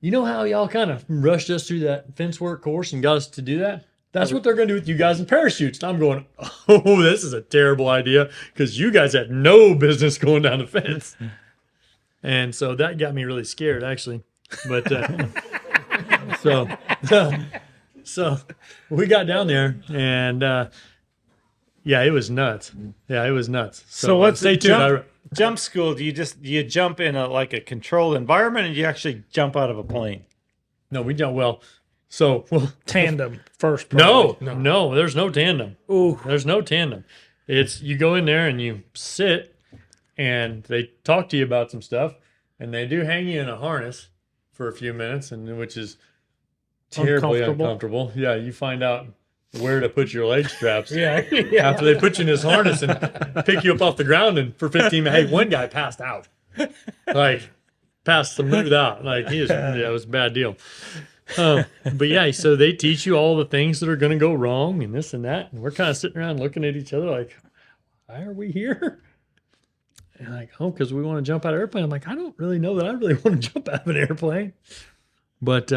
"You know how y'all kind of rushed us through that fence work course and got us to do that? That's what they're going to do with you guys in parachutes." And I'm going, "Oh, this is a terrible idea because you guys had no business going down the fence." And so that got me really scared, actually. But so we got down there and yeah, it was nuts. Yeah, it was nuts. So what's stay tuned. Jump school? Do you jump in a controlled environment, and you actually jump out of a plane? No, we don't. Well, so Tandem first. no, probably. there's no tandem. Ooh. There's no tandem. It's you go in there and you sit and they talk to you about some stuff and they do hang you in a harness for a few minutes, and which is terribly uncomfortable. Yeah, you find out where to put your leg straps. Yeah. After they put you in this harness and pick you up off the ground and for 15 minutes. Hey, one guy passed out. Like passed smooth out. Like it was a bad deal. But yeah, so they teach you all the things that are going to go wrong and this and that. And we're kind of sitting around looking at each other like, why are we here? And like, "Oh, because we want to jump out of an airplane." I'm like, I don't really know that I really want to jump out of an airplane. But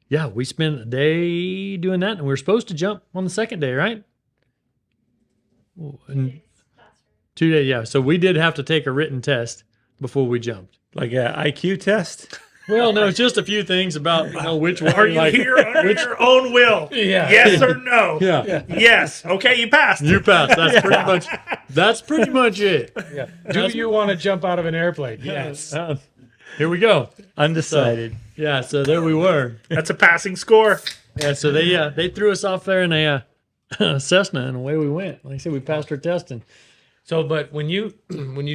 yeah, we spent a day doing that, and we were supposed to jump on the second day, right? And 2 days, yeah. So we did have to take a written test before we jumped. Like a IQ test? Well, no, it's just a few things about which one. Are you here under your own will? Yeah. Yes or no? Yeah. Yes. Okay, you passed. You passed. That's pretty much it. Yeah. Do you want to jump out of an airplane? Yes. Here we go. Undecided. Yeah, so there we were. That's a passing score. Yeah, so they threw us off there in a Cessna, and away we went. Like I said, we passed our testing. So, but when you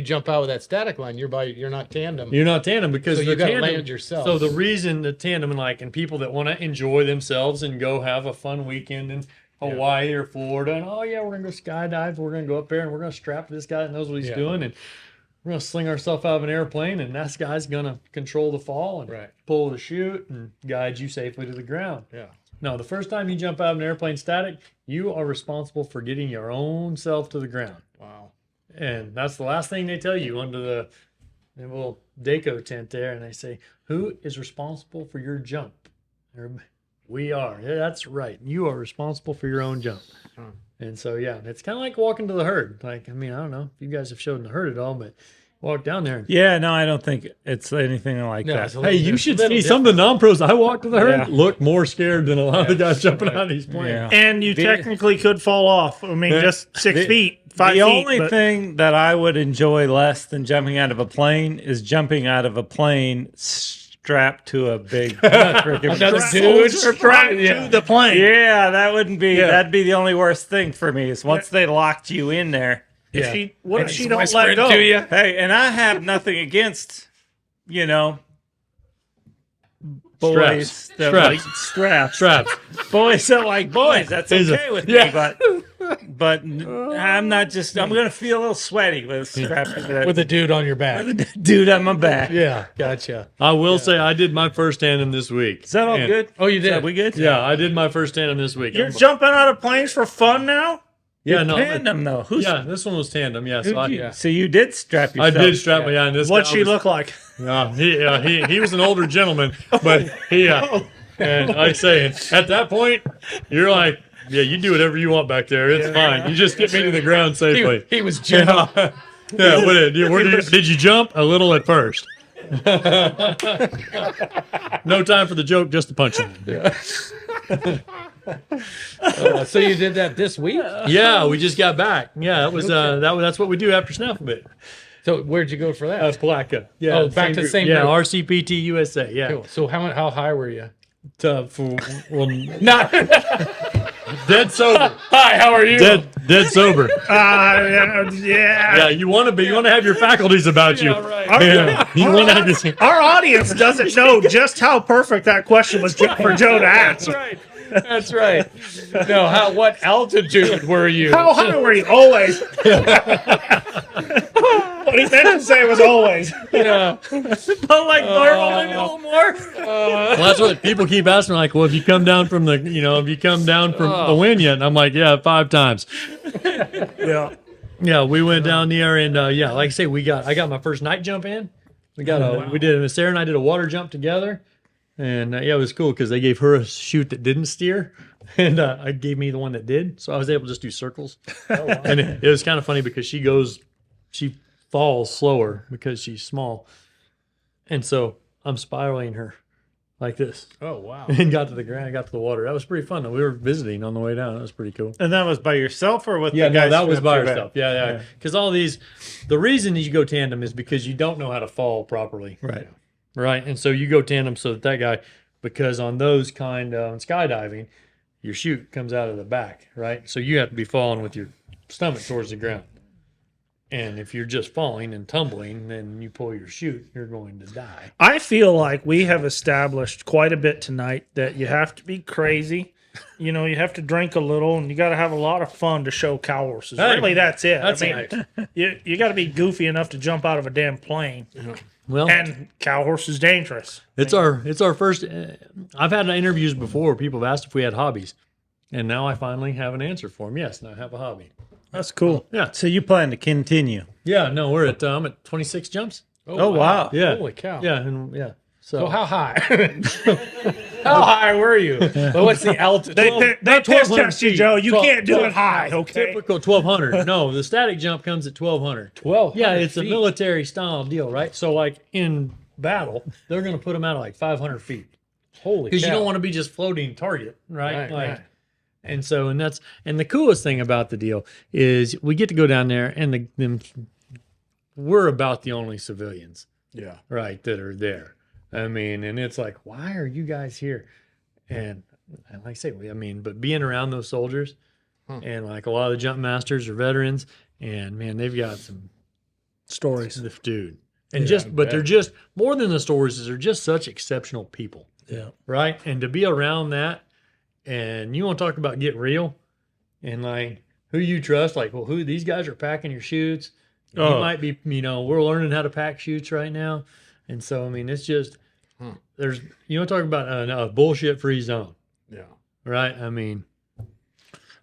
jump out with that static line, you're not tandem. You're not tandem because So you gotta tandem, land yourself. So the reason the tandem and people that want to enjoy themselves and go have a fun weekend in Hawaii or Florida, and we're gonna go skydive, we're gonna go up there and we're gonna strap this guy that knows what he's doing, and we're gonna sling ourselves out of an airplane, and that guy's gonna control the fall and pull the chute and guide you safely to the ground. Yeah. No, the first time you jump out of an airplane static, you are responsible for getting your own self to the ground. Wow. And that's the last thing they tell you under the little Daco tent there. And they say, who is responsible for your jump? We are. Yeah, that's right. You are responsible for your own jump. And so, it's kind of like walking to the herd. Like, I mean, I don't know if you guys have showed the herd at all, but walk down there. Yeah, no, I don't think it's anything like that. Hey, you should see some of the non-pros. I walked to the herd, look more scared than a lot of the guys jumping out of these planes. Yeah. And you technically could fall off. I mean, just 6 feet, 5 feet. The only thing that I would enjoy less than jumping out of a plane is jumping out of a plane strapped to a big freaking Another dude strapped to the plane. Yeah, that wouldn't be. That'd be the only worst thing for me is once they locked you in there. What if she don't let go? To you? Hey, and I have nothing against, boys that like straps. Boys that like boys. That's okay with me. But I'm not just. I'm gonna feel a little sweaty with a strap With a dude on your back. dude on my back. Yeah, gotcha. I will say I did my first tandem this week. Is that all good? Oh, you did? Are we good? Yeah, I did my first tandem this week. You're jumping out of planes for fun now? Yeah, no. Tandem though. This one was tandem. Yeah, So you did strap yourself. I did strap me on. This What'd guy she was- look like? he was an older gentleman, but and I say at that point you're like, you do whatever you want back there. It's fine. You just get me to the ground safely. He was gentle. Did you jump? A little at first. No time for the joke, just the punchline. So you did that this week? Yeah, we just got back. Yeah, that was that's what we do after Snaffle Bit. So where'd you go for that? Plaka. Yeah, back to the same Yeah, group. RCPT USA. Yeah. Cool. So how high were you? Not dead sober. Hi, how are you? Dead sober. Yeah. You want to have your faculties about you. Right. You want to have your. Our audience doesn't know just how perfect that question was for Joe to ask. That's right. No, what altitude were you? How high were you? Always. What he meant to say was always. Yeah. But like normal, maybe a little more. Well, that's what people keep asking. Like, well, have you come down from the wind yet? And I'm like, 5 times. Yeah. Yeah, we went down there and like I say, I got my first night jump in. Sarah and I did a water jump together, and it was cool because they gave her a chute that didn't steer, and I gave me the one that did, so I was able to just do circles. Oh, wow. And it was kind of funny because she falls slower because she's small, and so I'm spiraling her like this. Oh, wow. And got to the ground, got to the water. That was pretty fun. Though. We were visiting on the way down. That was pretty cool. And that was by yourself or with Yeah, the guys? no, that was by strapped to your yourself. Yeah. Because all these, the reason you go tandem is because you don't know how to fall properly. back? Right. And so you go tandem so that guy, because on those kind of skydiving, your chute comes out of the back, right? So you have to be falling with your stomach towards the ground. And if you're just falling and tumbling, then you pull your chute, you're going to die. I feel like we have established quite a bit tonight that you have to be crazy. You have to drink a little, and you got to have a lot of fun to show cow horses. Hey, really, that's it. that's you got to be goofy enough to jump out of a damn plane. Well, And cow horse is dangerous. it's our first. I've had interviews before where people have asked if we had hobbies, and now I finally have an answer for them. Yes, now I have a hobby. That's cool. Yeah. So you plan to continue? Yeah. No, I'm at 26 jumps. Oh, wow. Yeah. Holy cow. Yeah, and So how high? How high were you? But what's the altitude? They test test you, Joe. You can't do it high, okay? Typical 1,200. No, the static jump comes at 1,200. 12. Yeah, it's a military style deal, right? So, like in battle, they're going to put them out at like 500 feet Holy because you cow. don't want to be just floating target, right? Right. And so, and the coolest thing about the deal is we get to go down there, and we're about the only civilians, Yeah. right, that are there. I mean, and it's like, why are you guys here? And like I say, but being around those soldiers, and like a lot of the jump masters are veterans, and man, they've got some Stories. dude. And Yeah, they're just more than the stories, is they're just such exceptional people. Yeah. Right. And to be around that, and you want to talk about get real and like who you trust, like, well, who these guys are packing your chutes. You might be, we're learning how to pack chutes right now. And so, I mean, it's just, there's, talk about a bullshit free zone. Yeah. Right. I mean, A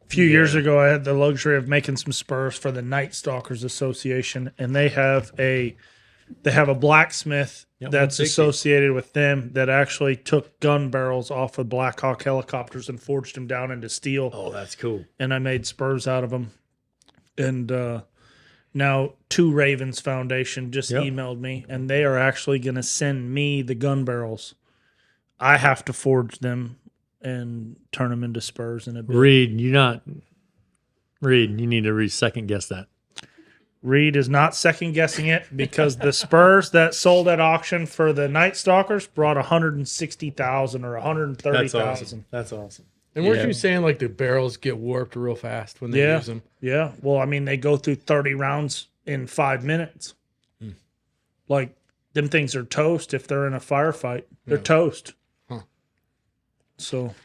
few years ago, I had the luxury of making some spurs for the Night Stalkers Association, and they have a blacksmith Yep, that's 160. associated with them that actually took gun barrels off of Black Hawk helicopters and forged them down into steel. oh, that's cool. And I made spurs out of them. And now Two Ravens Foundation just emailed me, and they are actually going to send me the gun barrels. I have to forge them and turn them into spurs in a bit. Reed, you need to second guess that. Reed is not second guessing it because the spurs that sold at auction for the Night Stalkers brought 160,000 or 130,000. That's awesome. And weren't you saying like the barrels get warped real fast when they Yeah. use them? Yeah. Well, I mean, they go through 30 rounds in 5 minutes. Like, them things are toast if they're in a firefight. They're toast. Huh. So,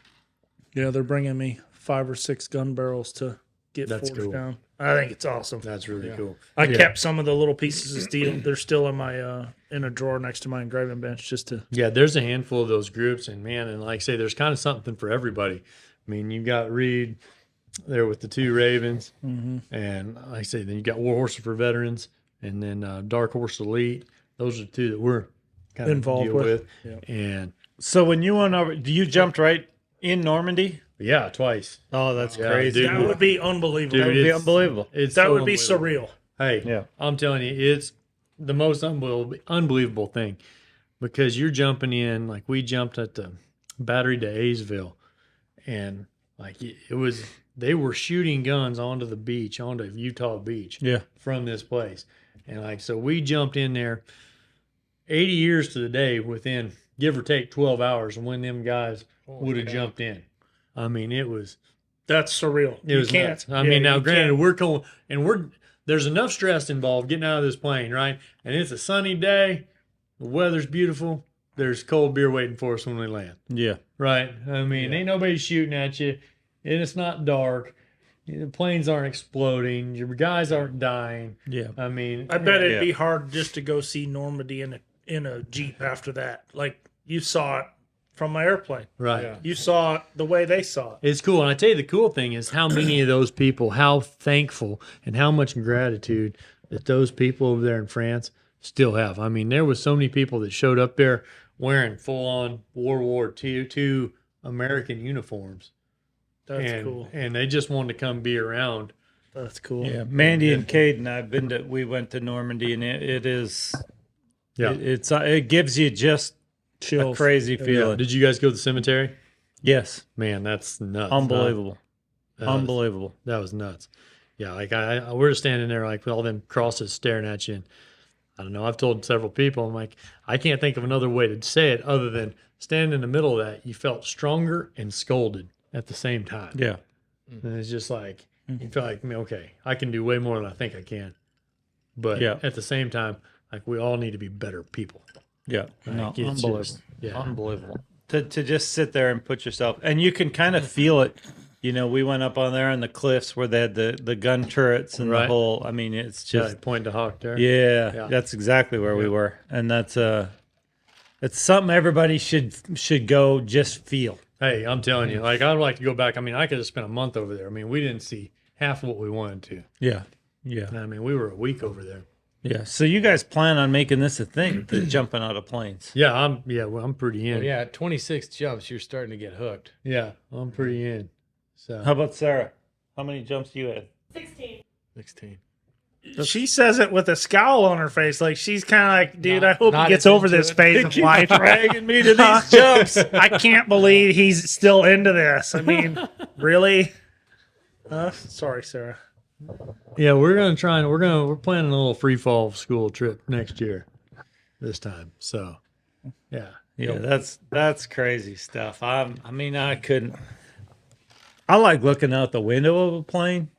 yeah, they're bringing me 5 or 6 gun barrels to get That's forged cool. down. I think it's awesome. That's really cool. I kept some of the little pieces of steel. They're still in my in a drawer next to my engraving bench just to. Yeah, there's a handful of those groups, and man, and like I say, there's kind of something for everybody. I mean, you got Reed there with the Two Ravens, and like I say, then you got War Horses for Veterans, and then Dark Horse Elite. Those are the two that we're kind of Involved deal with. with. And So when you went over, you jumped right in Normandy? yeah, twice. Oh, that's Yeah, crazy. dude. That would be unbelievable. That would be it's- unbelievable. It's That so would be unbelievable. surreal. Hey, Yeah. I'm telling you, it's the most unbelievable thing because you're jumping in, like we jumped at the Battery to Aysville, and like they were shooting guns onto the beach, onto Utah Beach Yeah. from this place. And like, so we jumped in there 80 years to the day within give or take 12 hours and when them guys would have jumped in. I mean, That's surreal. it was can't. nuts. I mean, now you granted, can't. we're going and there's enough stress involved getting out of this plane, right? And it's a sunny day, the weather's beautiful. There's cold beer waiting for us when we land, Yeah. right? I mean, ain't nobody shooting at you, and it's not dark. The planes aren't exploding. Your guys aren't dying. Yeah. I mean, I bet it'd Yeah. be hard just to go see Normandy in a Jeep after that. Like, you saw it from my airplane. right. Yeah. You saw it the way they saw it. It's cool. And I tell you, the cool thing is how many of those people, how thankful and how much gratitude that those people over there in France still have. I mean, there was so many people that showed up there wearing full-on World War II American uniforms. That's cool. And they just wanted to come be around. That's cool. Yeah. Mandy and Caden, we went to Normandy, and it is, Yeah. it gives you just a Chills. crazy feeling. Did you guys go to the cemetery? Yes. Man, that's nuts. Unbelievable. That was- Unbelievable. That was nuts. Yeah, like we're just standing there like with all them crosses staring at you. And I don't know. I've told several people, I'm like, I can't think of another way to say it other than standing in the middle of that. You felt stronger and scolded at the same time. Yeah. And it's just like, you feel like, okay, I can do way more than I think I can. But Yeah. at the same time, like we all need to be better people. Yeah. No, Like, it's unbelievable. just- yeah. Unbelievable. To just sit there and put yourself, and you can kind of feel it. You know, we went up on there on the cliffs where they had the gun turrets and the Right. whole. I mean, it's Yeah, just like point to Hawk there. yeah, that's exactly where we were, and that's it's something everybody should go just feel. Hey, I'm telling you, like I'd like to go back. I mean, I could have spent a month over there. I mean, we didn't see half of what we wanted to. Yeah. Yeah. I mean, we were a week over there. Yeah. So you guys plan on making this a thing, the jumping out of planes? Yeah, I'm pretty in. Well, yeah, at 26 jumps, you're starting to get hooked. Yeah, I'm pretty in. So How about Sarah? How many jumps do you had? 16. She says it with a scowl on her face, like she's kind of like, dude, I hope he not gets as over into this it. phase of life. Dragging me to these jumps. I can't believe he's still into this. I mean, really? Sorry, Sarah. yeah, we're planning a little free fall school trip next year, this time. So yeah, Yeah, that's crazy stuff. I mean, I couldn't. I like looking out the window of a plane.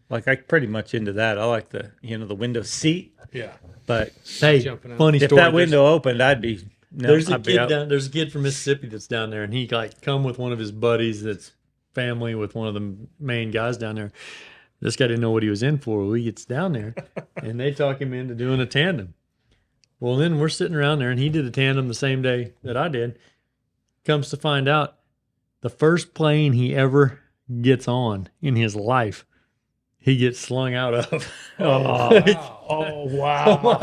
Like I pretty much into that. I like the window seat. Yeah. But hey, Jumping out. funny if story. that window opened, I'd be. No, There's a I'd be kid out. there's a kid from Mississippi that's down there, and he like come with one of his buddies that's family with one of the main guys down there. This guy didn't know what he was in for. Well, he gets down there, and they talk him into doing a tandem. Well, then we're sitting around there, and he did a tandem the same day that I did. Comes to find out, the first plane he ever gets on in his life, he gets slung out of. Oh, wow.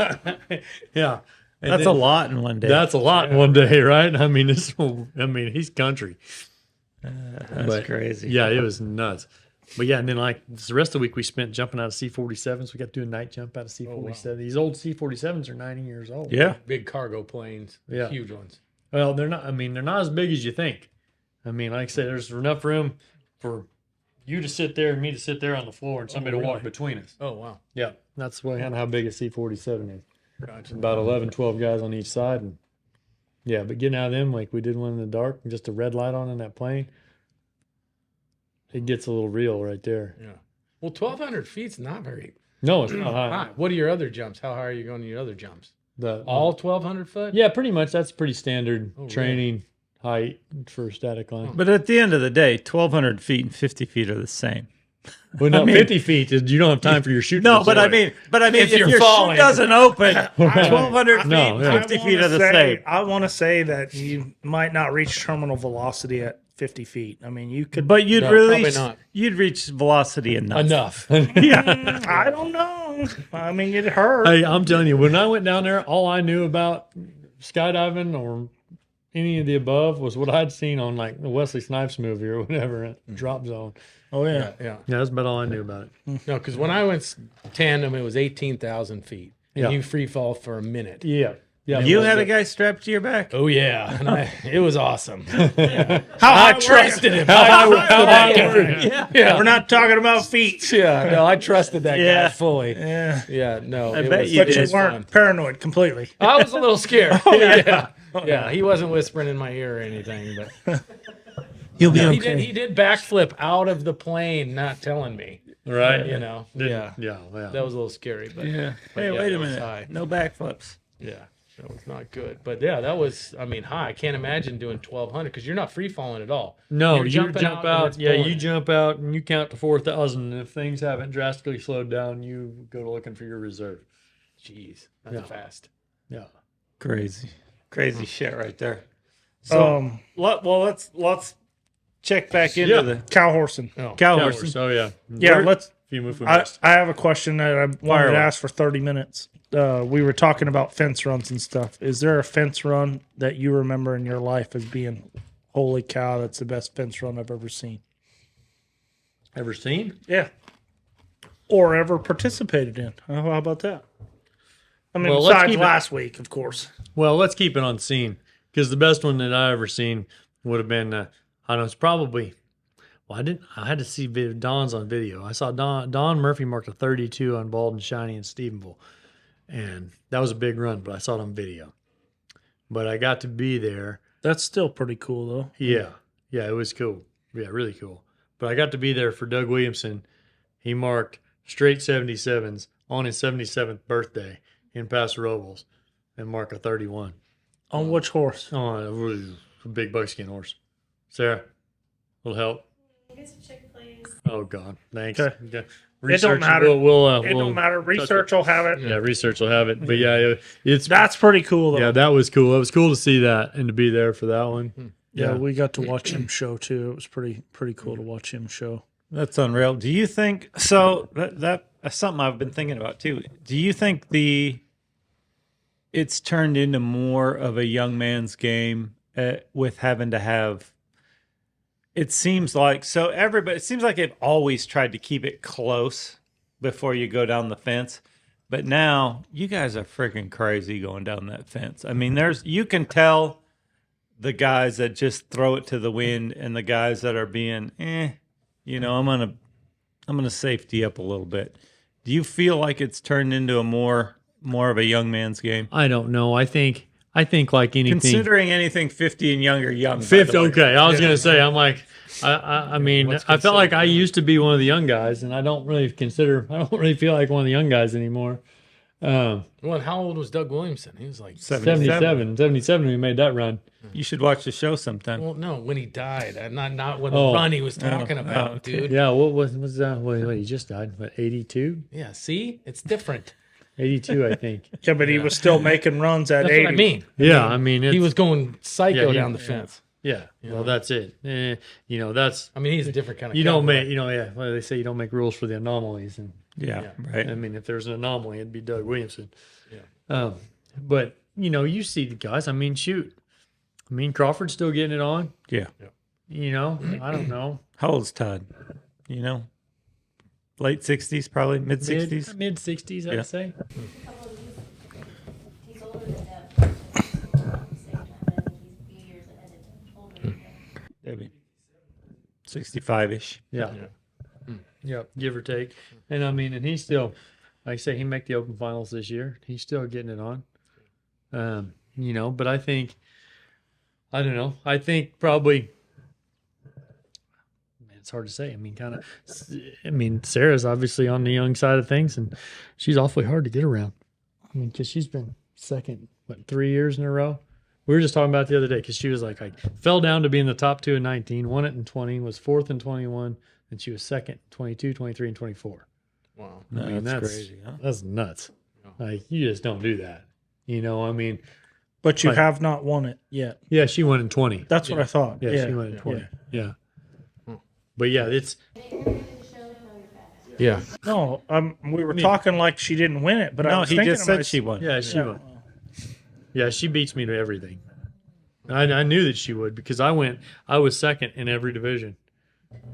Yeah. And That's then- a lot in one day. That's a lot in one day, right? I mean, he's country. That's crazy. Yeah, it was nuts. But yeah, and then like the rest of the week we spent jumping out of C-47s. We got to do a night jump out of C-47. These old C-47s are 90 years old. Yeah. Big cargo planes. Yeah. Huge ones. Well, they're not. I mean, they're not as big as you think. I mean, like I said, there's enough room for you to sit there and me to sit there on the floor, and somebody to walk between us. Oh, wow. Yeah, that's kind of how big a C-47 is. Gotcha. About 11, 12 guys on each side, and yeah. But getting out of them, like we did one in the dark, and just a red light on in that plane, it gets a little real right there. Yeah. Well, 1,200 feet's not very No, it's not high. high. What are your other jumps? How high are you going to your other jumps? The All 1,200 foot? Yeah, pretty much. That's pretty standard really? training height for static line. But at the end of the day, 1,200 feet and 50 feet are the same. Well, no, I mean- 50 feet is you don't have time for your shooting. No, to but I deploy. mean, if you're your falling. chute doesn't open, 1,200 feet No, and yeah. 50 feet are the same. I want to say that you might not reach terminal velocity at 50 feet. I mean, you could. But you'd No, release, probably not. you'd reach velocity enough. I don't know. I mean, it hurt. Hey, I'm telling you, when I went down there, all I knew about skydiving or any of the above was what I'd seen on like the Wesley Snipes movie or whatever, Drop Zone. Oh, yeah. Yeah. Yeah, that's about all I knew about it. No, because when I went tandem, it was 18,000 feet. And Yeah. you free fall for a minute. Yeah. Yeah. You had a guy strapped to your back. Oh, yeah. And it was awesome. How I high were you? trusted him. Yeah. We're not talking about feet. Yeah, no, I trusted that Yeah. guy fully. Yeah. Yeah, no. I it bet was, you it But you was weren't fun. paranoid completely. I was a little scared. Yeah. Yeah, he wasn't whispering in my ear or anything, but You'll be he did backflip out of the plane, not telling me. Right. You know, Didn't- yeah, Yeah. Yeah. that was a little scary, but Yeah. but Hey, yeah, wait a that was minute. high. No backflips. Yeah, that was not good. But yeah, that was, I mean, high. I can't imagine doing 1,200 because you're not free falling at all. No, You're you jumping jump out and out. it's Yeah, pulling. you jump out and you count to 4,000. And if things haven't drastically slowed down, you go to looking for your reserve. Jeez, that's Yeah. fast. Yeah. Crazy shit right there. So, let's check back into Yeah. the Cow horsing. Oh, cow Towers, horse. so yeah. Yeah, let's. If you move from I have a question that I wanted away. to ask for 30 minutes. We were talking about fence runs and stuff. Is there a fence run that you remember in your life as being, holy cow, that's the best fence run I've ever seen? ever seen? Yeah. Or ever participated in. How about that? I mean, Well, let's besides keep it- last week, of course. Well, let's keep it on scene because the best one that I ever seen would have been. I don't know. It's probably. Well, I had to see Don's on video. I saw Don Murphy marked a 32 on Bald and Shiny in Stephenville, and that was a big run. But I saw it on video. But I got to be there. That's still pretty cool, though. Yeah, yeah, it was cool. Yeah, really cool. But I got to be there for Doug Williamson. He marked straight 77s on his 77th birthday in Paso Robles and marked a 31. On which horse? Oh, a big buckskin horse. Sarah, will help. Get some chicken, please. Oh God, thanks. Okay. Okay. It don't matter. It It don't matter. Research will have it. Yeah, research will have it. But yeah, it's That's pretty cool, though. yeah, that was cool. It was cool to see that and to be there for that one. Yeah, we got to watch him show too. It was pretty cool to watch him show. That's unreal. Do you think so? That something I've been thinking about too. Do you think it's turned into more of a young man's game with having to have? It seems like everybody. It seems like they've always tried to keep it close before you go down the fence, but now you guys are freaking crazy going down that fence. I mean, you can tell the guys that just throw it to the wind and the guys that are being, I'm gonna safety up a little bit. Do you feel like it's turned into a more of a young man's game? I don't know. I think like anything. Considering anything 50 and younger, young. 50. Okay, I was gonna say. I'm like, I mean, I felt like I used to be one of the young guys, and I don't really feel like one of the young guys anymore. Well, how old was Doug Williamson? He was like 77 when we made that run. You should watch the show sometime. Well, no, when he died, not when the run he was talking about, dude. Yeah, what was that? Wait, he just died. What, 82? Yeah, see? It's different. 82, I think. Yeah, but he was still making runs at That's 80. what I mean. Yeah, I mean, He was going psycho down the yeah. fence. Yeah, well, that's it. That's I mean, he's a different kind of you don't cowboy. make well, they say you don't make rules for the anomalies, and Yeah, right. I mean, if there's an anomaly, it'd be Doug Williamson. Yeah. But you see the guys. I mean, shoot. I mean, Crawford's still getting it on. Yeah. I don't know. How old's Todd? Late 60s, probably mid 60s. Mid 60s, I'd say. He's older than Deb. I think he's a few years ahead of older than Deb. Maybe 65-ish. Yeah. Yep, give or take. And I mean, and he's still, like I say, he make the open finals this year. He's still getting it on. But I think, I don't know. I think probably, it's hard to say. I mean, Sarah's obviously on the young side of things, and she's awfully hard to get around. I mean, because she's been second, 3 years in a row? We were just talking about it the other day, because she was like, I fell down to be in the top 2 in 19, won it in 20, was fourth in 21, and she was second in 22, 23, and 24. Wow. No, I mean, that's crazy, huh? That's nuts. Like, you just don't do that. I mean. But you have not won it yet. Yeah, she won in 20. That's what I thought. Yeah, she won in 20. Yeah. But yeah, it's. Yeah. No, we were talking like she didn't win it, but I No, was he thinking just said she won. Yeah, she won. Yeah, she beats me to everything. I knew that she would, because I was second in every division.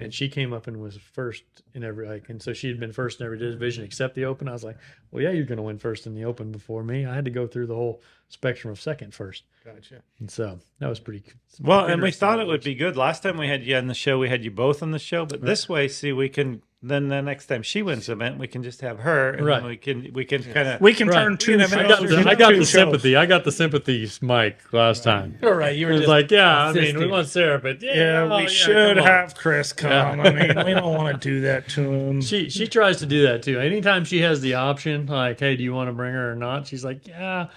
And she came up and was first in every, and so she had been first in every division except the open. I was like, well, yeah, you're going to win first in the open before me. I had to go through the whole spectrum of second first. Gotcha. And so that was pretty. Well, and we thought it would be good. Last time we had you on the show, we had you both on the show. But this way, see, we can, then the next time she wins the event, we can just have her. And then we can kind of. we can turn two. I got the sympathy. I got the sympathy, Mike, last time. All right. You were It was just like, yeah, I mean, assisting. we want Sarah, but We should come on. have Chris come. I mean, we don't want to do that to him. She tries to do that too. Anytime she has the option, like, hey, do you want to bring her or not? She's like, yeah,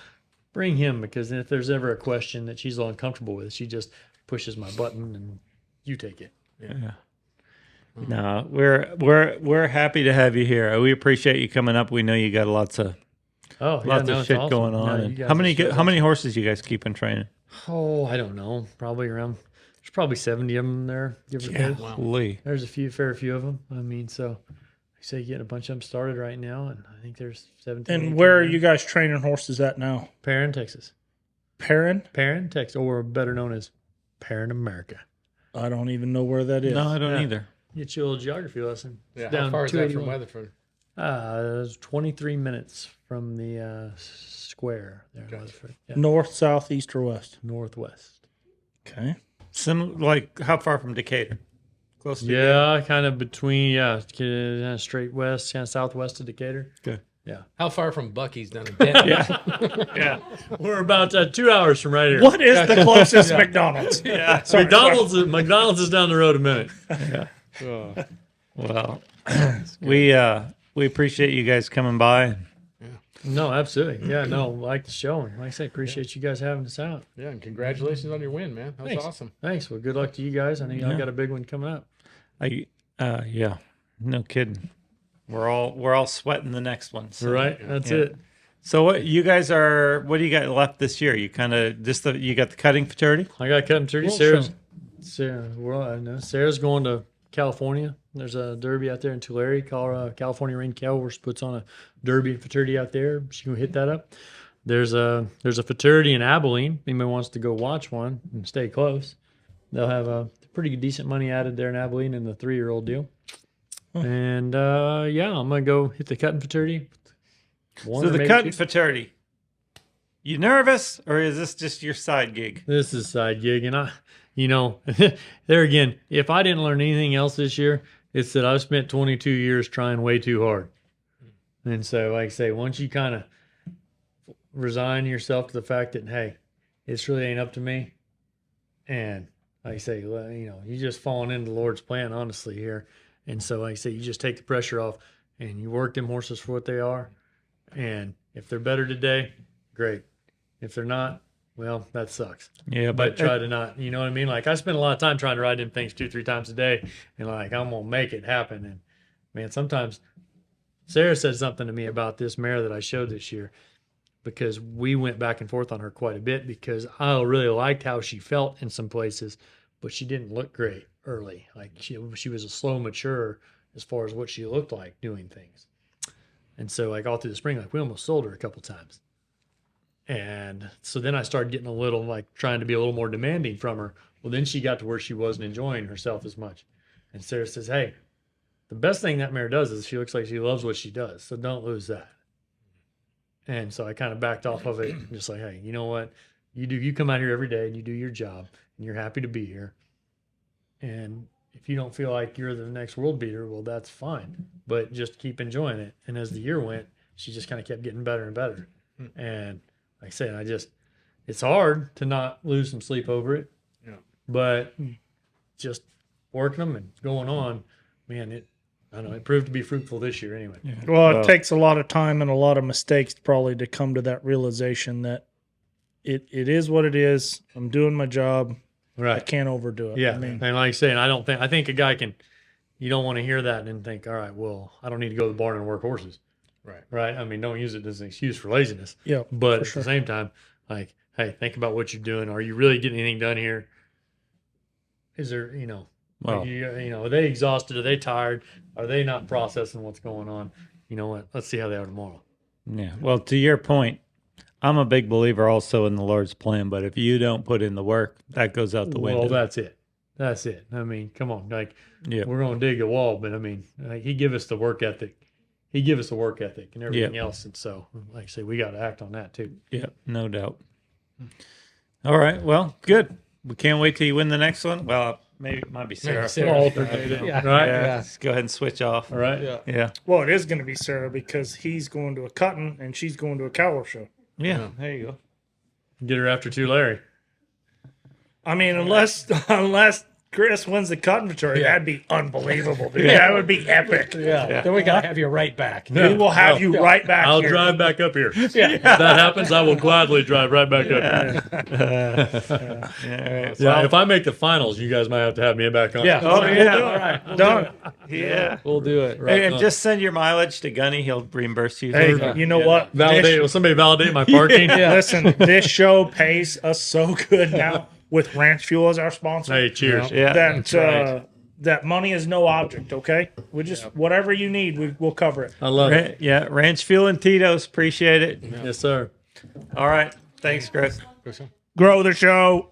bring him, because if there's ever a question that she's uncomfortable with, she just pushes my button and you take it. Yeah. No, we're happy to have you here. We appreciate you coming up. We know you got lots of it's shit awesome. going on. No, And you how guys are many horses you guys keep in training? Oh, I don't know. Probably around. There's probably 70 of them there. Give or take. Holy. There's a fair few of them. I mean, so I say getting a bunch of them started right now, and I think there's 17. And 18 where are there. you guys training horses at now? Perrin, Texas. Perrin? Perrin, Texas, or better known as Perrin, America. I don't even know where that is. No, I don't Yeah. either. Get you a little geography lesson. Yeah. It's How far is that from 281. Weatherford? It's 23 minutes from the square there. in Weatherford. Yeah. North, south, east, or west? Northwest. Okay. Like how far from Decatur? Close to Yeah, kind of between, straight west, kind of southwest of Decatur. Good. Yeah. How far from Bucky's down in Denton? Yeah. We're about 2 hours from right here. What is the closest McDonald's? Yeah. Sorry, McDonald's is down the road a minute. Well, we appreciate you guys coming by. No, absolutely. Yeah, no, like the show. And like I said, appreciate you guys having us out. Yeah, and congratulations on your win, man. That was Thanks. awesome. Thanks. Well, good luck to you guys. I know y'all got a big one coming up. Yeah. No kidding. We're all sweating the next one. So. Right? That's it. So what do you got left this year? You kind of you got the cutting futurity? I got cutting 30. Well, Sarah's going to California. There's a derby out there in Tulare. California Rain Cowhorse puts on a derby and Futurity out there. She can hit that up. There's a Futurity in Abilene. Anybody wants to go watch one and stay close, they'll have a pretty decent money added there in Abilene in the 3-year-old deal. And yeah, I'm gonna go hit the cutting Futurity. So the cutting Futurity. You nervous, or is this just your side gig? This is a side gig, and there again, if I didn't learn anything else this year, it's that I've spent 22 years trying way too hard. And so, like I say, once you kind of resign yourself to the fact that, hey, this really ain't up to me, and like I say, you just falling into the Lord's plan, honestly, here. And so, like I say, you just take the pressure off, and you work them horses for what they are. And if they're better today, great. If they're not, well, that sucks. Yeah, But try to not, you know what I mean? Like, I spend a lot of time trying to ride them things 2-3 times a day, and like, I'm going to make it happen. And man, sometimes Sarah said something to me about this mare that I showed this year, because we went back and forth on her quite a bit, because I really liked how she felt in some places, but she didn't look great early. Like, she was a slow mature as far as what she looked like doing things. And so, like, all through the spring, like, we almost sold her a couple times. And so then I started getting a little, like, trying to be a little more demanding from her. Well, then she got to where she wasn't enjoying herself as much. And Sarah says, hey, the best thing that mare does is she looks like she loves what she does. So don't lose that. And so I kind of backed off of it. Just like, hey, you know what? You come out here every day and you do your job and you're happy to be here. And if you don't feel like you're the next world beater, well, that's fine. But just keep enjoying it. And as the year went, she just kind of kept getting better and better. And like I said, it's hard to not lose some sleep over it. Yeah. But just working them and going on, man, it proved to be fruitful this year anyway. Yeah. Well, it takes a lot of time and a lot of mistakes probably to come to that realization that it is what it is. I'm doing my job. I Right. can't overdo it. Yeah. I mean, And like I say, I think a guy you don't want to hear that and think, all right, well, I don't need to go to the barn and work horses. Right. Right. I mean, don't use it as an excuse for laziness. yeah. But for at sure. the same time, like, hey, think about what you're doing. Are you really getting anything done here? Is there, Well, are they exhausted? Are they tired? Are they not processing what's going on? You know what? Let's see how they are tomorrow. yeah. Well, to your point, I'm a big believer also in the Lord's plan, but if you don't put in the work, that goes out the window. Well, that's it. That's it. I mean, come on. Like, Yeah. we're going to dig a wall, but I mean, he give us the work ethic. He give us the work ethic and everything else. And so, like I say, we got to act on that too. Yeah, no doubt. All right. Well, good. We can't wait till you win the next one. Well, maybe it might be Sarah. Yeah. Right? Yeah. Let's go ahead and switch off. All right. Yeah. Yeah. Well, it is going to be Sarah because he's going to a cutting and she's going to a cow show. Yeah. There you go. Get her after Larry. I mean, unless Chris wins the cutting Victoria, that'd be unbelievable, dude. Yeah. That would be epic. Yeah. Then we got to have you right back. We will have you right back I'll here. drive back up here. If that happens, I will gladly drive right back up here. Yeah. Right. Yeah, if I make the finals, you guys might have to have me back on. Yeah. Oh, yeah. All right. We'll Done. do it. Yeah. We'll do it. Hey, and just send your mileage to Gunny. He'll reimburse you. Hey, you know what? Will somebody validate my parking? Listen, this show pays us so good now with Ranch Fuel as our sponsor. Hey, cheers. Yeah. that that money is no object. Okay, we just whatever you need, we'll cover it. I love it. Yeah. Ranch Fuel and Tito's. Appreciate it. Yes, sir. All right. Thanks, Chris. Grow the show.